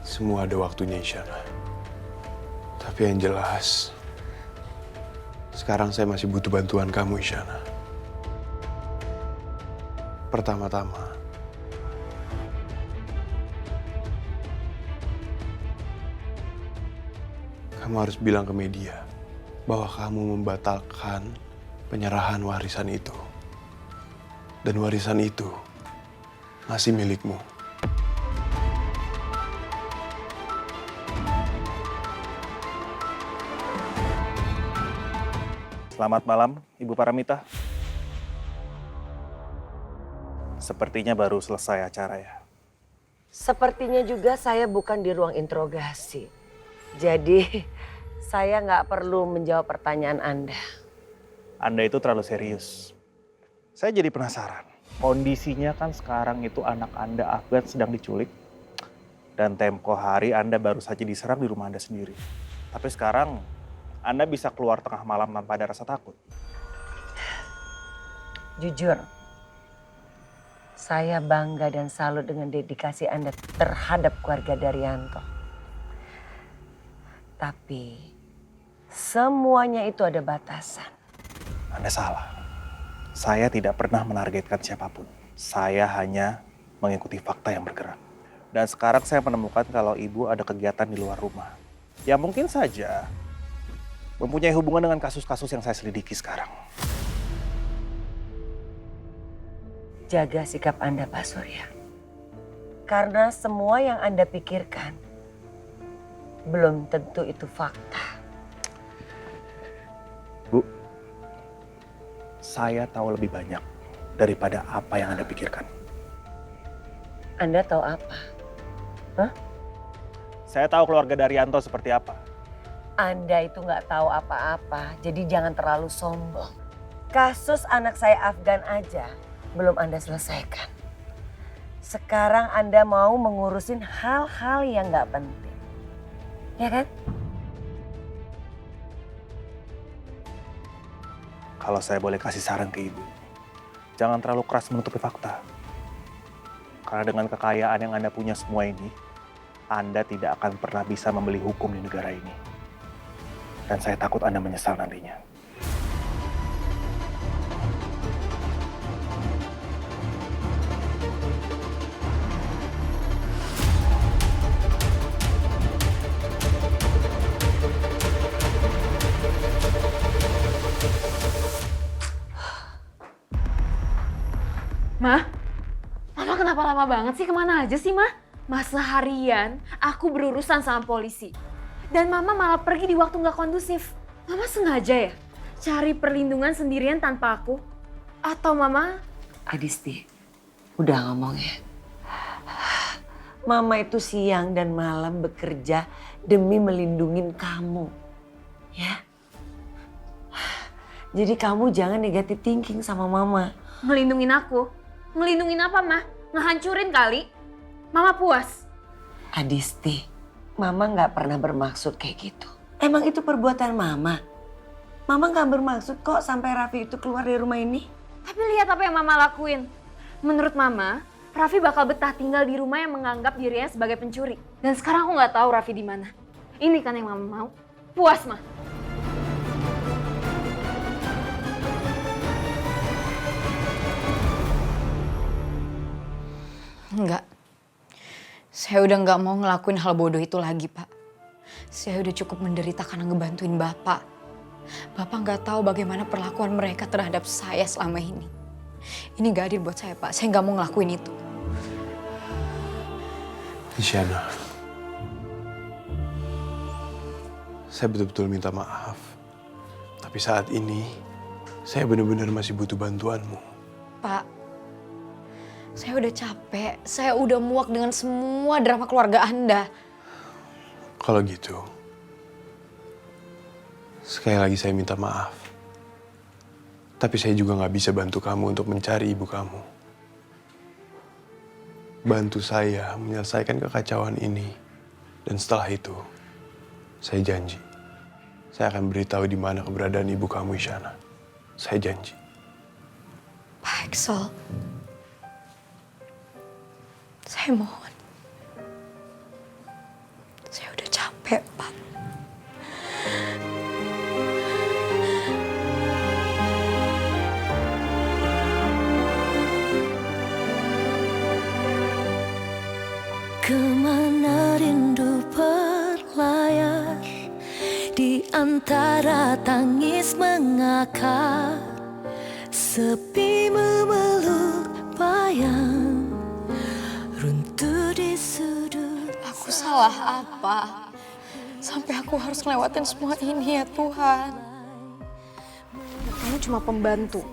Semua ada waktunya, Isyana. Tapi yang jelas, sekarang saya masih butuh bantuan kamu, Isyana. Pertama-tama, kamu harus bilang ke media bahwa kamu membatalkan penyerahan warisan itu. Dan warisan itu masih milikmu. Selamat malam, Ibu Paramita. Sepertinya baru selesai acara ya. Sepertinya juga saya bukan di ruang interogasi. Jadi saya nggak perlu menjawab pertanyaan Anda. Anda itu terlalu serius. Saya jadi penasaran. Kondisinya kan sekarang itu anak Anda Afgan sedang diculik. Dan tempo hari Anda baru saja diserang di rumah Anda sendiri. Tapi sekarang Anda bisa keluar tengah malam tanpa ada rasa takut. Jujur, saya bangga dan salut dengan dedikasi Anda terhadap keluarga Daryanto. Tapi semuanya itu ada batasan. Anda salah. Saya tidak pernah menargetkan siapapun. Saya hanya mengikuti fakta yang bergerak. Dan sekarang saya menemukan kalau ibu ada kegiatan di luar rumah. Ya mungkin saja mempunyai hubungan dengan kasus-kasus yang saya selidiki sekarang. Jaga sikap Anda, Pak Surya. Karena semua yang Anda pikirkan belum tentu itu fakta. Bu, saya tahu lebih banyak daripada apa yang Anda pikirkan. Anda tahu apa? Hah? Saya tahu keluarga Daryanto seperti apa. Anda itu nggak tahu apa-apa, jadi jangan terlalu sombong. Kasus anak saya Afgan aja belum Anda selesaikan. Sekarang Anda mau mengurusin hal-hal yang nggak penting. Ya kan? Kalau saya boleh kasih saran ke Ibu, jangan terlalu keras menutupi fakta. Karena dengan kekayaan yang Anda punya semua ini, Anda tidak akan pernah bisa membeli hukum di negara ini. Dan saya takut Anda menyesal nantinya. Ma, Mama kenapa lama banget sih? Kemana aja sih, Ma? Seharian aku berurusan sama polisi. Dan Mama malah pergi di waktu nggak kondusif. Mama sengaja ya? Cari perlindungan sendirian tanpa aku? Atau Mama? Adisti, udah ngomong ya. Mama itu siang dan malam bekerja demi melindungin kamu. Ya. Jadi kamu jangan negatif thinking sama Mama. Ngelindungin aku? Ngelindungin apa, Ma? Ngehancurin kali? Mama puas? Adisti, Mama nggak pernah bermaksud kayak gitu. Emang itu perbuatan Mama. Mama nggak bermaksud kok sampai Raffi itu keluar dari rumah ini. Tapi lihat apa yang Mama lakuin. Menurut Mama, Raffi bakal betah tinggal di rumah yang menganggap dirinya sebagai pencuri. Dan sekarang aku nggak tahu Raffi di mana. Ini kan yang Mama mau. Puas, Ma? Enggak. Saya udah nggak mau ngelakuin hal bodoh itu lagi, Pak. Saya udah cukup menderita karena ngebantuin Bapak. Bapak nggak tahu bagaimana perlakuan mereka terhadap saya selama ini. Ini nggak adil buat saya, Pak. Saya nggak mau ngelakuin itu. Isyana, saya betul-betul minta maaf. Tapi saat ini, saya benar-benar masih butuh bantuanmu. Pak, saya udah capek. Saya udah muak dengan semua drama keluarga Anda. Kalau gitu, sekali lagi saya minta maaf. Tapi saya juga nggak bisa bantu kamu untuk mencari ibu kamu. Bantu saya menyelesaikan kekacauan ini. Dan setelah itu, saya janji. Saya akan beritahu di mana keberadaan ibu kamu, Isyana. Saya janji. Pak Axel, saya mohon. Saya udah capek, Pak. Kemana rindu berlayar di antara tangis mengakar, sepi memeluk bayang runtuh di sudut. Aku salah apa? Sampai aku harus ngelewatin semua ini ya Tuhan. Kamu cuma pembantu.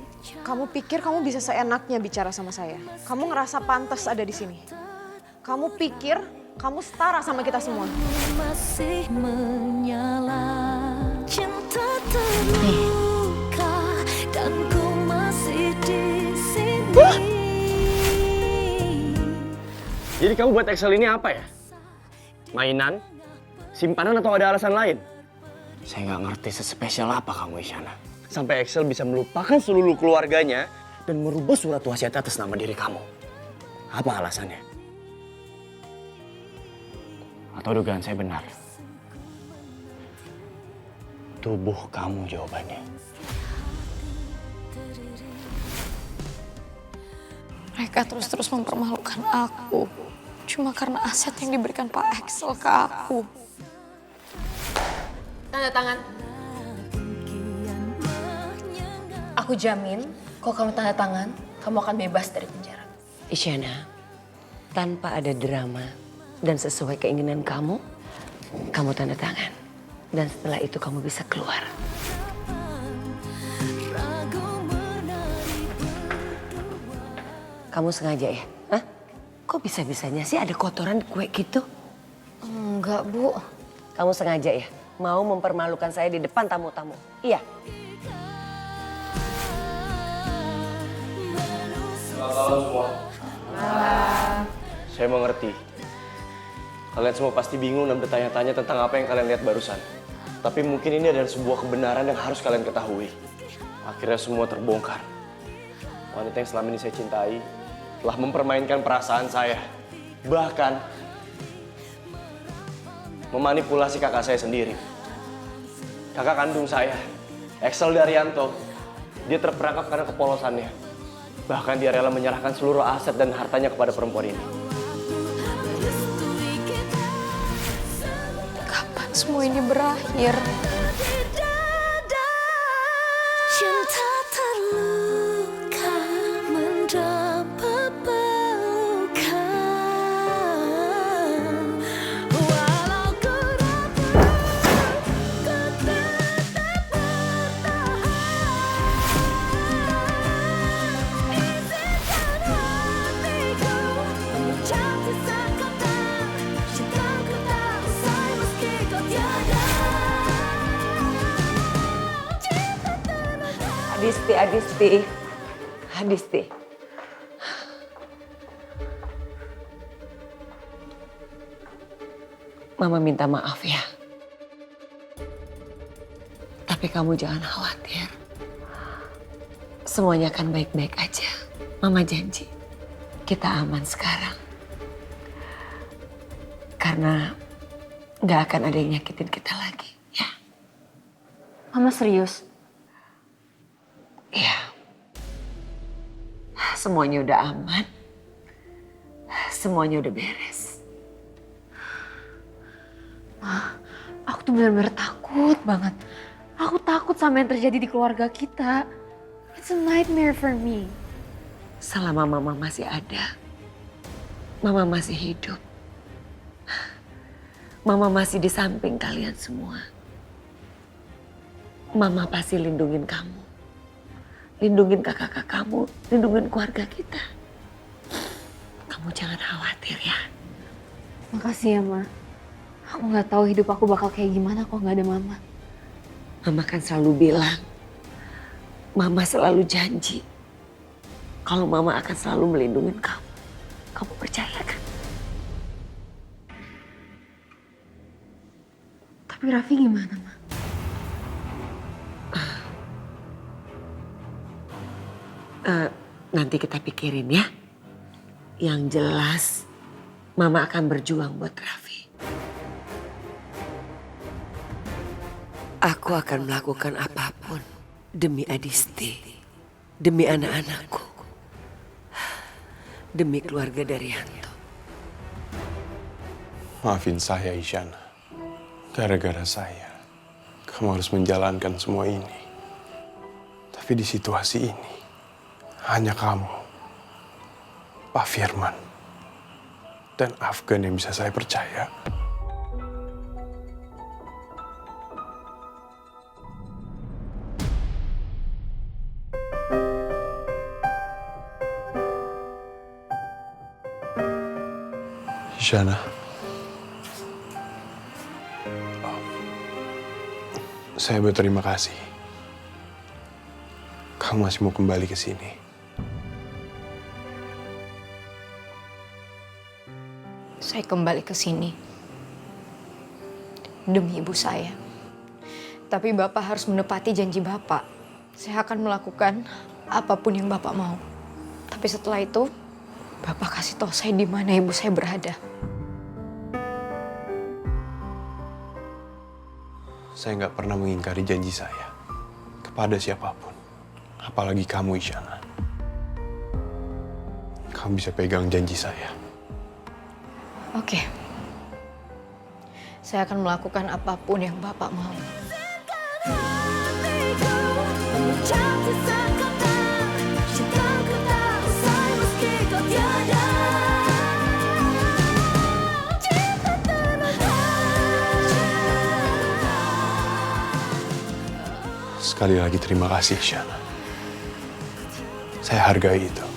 Kamu pikir kamu bisa seenaknya bicara sama saya? Kamu ngerasa pantas ada di sini? Kamu pikir kamu setara sama kita semua? Masih menyala, cinta terluka dan ku masih di sini. Jadi kamu buat Excel ini apa ya? Mainan? Simpanan atau ada alasan lain? Saya nggak ngerti sespesial apa kamu, Isyana. Sampai Excel bisa melupakan seluruh keluarganya dan merubah surat wasiat atas nama diri kamu. Apa alasannya? Atau dugaan saya benar? Tubuh kamu jawabannya. Mereka terus-terus mempermalukan aku. Cuma karena aset yang diberikan Pak Axel ke aku. Tanda tangan. Aku jamin, kalau kamu tanda tangan, kamu akan bebas dari penjara. Isyana, tanpa ada drama dan sesuai keinginan kamu, kamu tanda tangan. Dan setelah itu kamu bisa keluar. Kamu sengaja ya? Hah? Kok bisa-bisanya sih ada kotoran di kue gitu? Enggak, Bu. Kamu sengaja ya? Mau mempermalukan saya di depan tamu-tamu? Iya? Halo semua. Saya mengerti. Kalian semua pasti bingung dan bertanya-tanya tentang apa yang kalian lihat barusan. Tapi mungkin ini adalah sebuah kebenaran yang harus kalian ketahui. Akhirnya semua terbongkar. Wanita yang selama ini saya cintai telah mempermainkan perasaan saya. Bahkan memanipulasi kakak saya sendiri. Kakak kandung saya, Excel Daryanto, dia terperangkap karena kepolosannya. Bahkan dia rela menyerahkan seluruh aset dan hartanya kepada perempuan ini. Kapan semua ini berakhir? Cinta terluka mendapat pelukan. Walau ku rapuh, ku tetap bertahan. Izinkan hatiku mengucap sisa kata. Cintaku tak usai meski kau tiada. Adisti. Mama minta maaf ya. Tapi kamu jangan khawatir. Semuanya akan baik-baik aja. Mama janji, kita aman sekarang. Karena nggak akan ada yang nyakitin kita lagi, ya. Mama serius? Iya. Semuanya udah aman. Semuanya udah beres. Aku tuh benar-benar takut banget. Aku takut sama yang terjadi di keluarga kita. It's a nightmare for me. Selama mama masih ada, mama masih hidup. Mama masih di samping kalian semua. Mama pasti lindungin kamu. Lindungin kakak-kakak kamu, lindungin keluarga kita. Kamu jangan khawatir ya. Makasih ya, Ma. Aku nggak tahu hidup aku bakal kayak gimana kalau nggak ada Mama. Mama kan selalu bilang, Mama selalu janji kalau Mama akan selalu melindungi kamu. Kamu percaya kan? Tapi Raffi gimana, Ma? Nanti kita pikirin ya. Yang jelas, Mama akan berjuang buat Raffi. Aku akan melakukan apapun demi Adisti, demi anak-anakku, demi keluarga Daryanto. Maafin saya, Isyana. Gara-gara saya, kamu harus menjalankan semua ini. Tapi di situasi ini, hanya kamu, Pak Firman, dan Afgan yang bisa saya percaya. Isyana, saya berterima kasih. Kamu masih mau kembali ke sini. Saya kembali ke sini demi ibu saya. Tapi Bapak harus menepati janji Bapak. Saya akan melakukan apapun yang Bapak mau. Tapi setelah itu, Bapak kasih tahu saya di mana ibu saya berada. Saya nggak pernah mengingkari janji saya kepada siapapun. Apalagi kamu, Isyana. Kamu bisa pegang janji saya. Oke. Saya akan melakukan apapun yang Bapak mau. Mengucap sisa Sekali lagi terima kasih, Isyana. Saya hargai itu.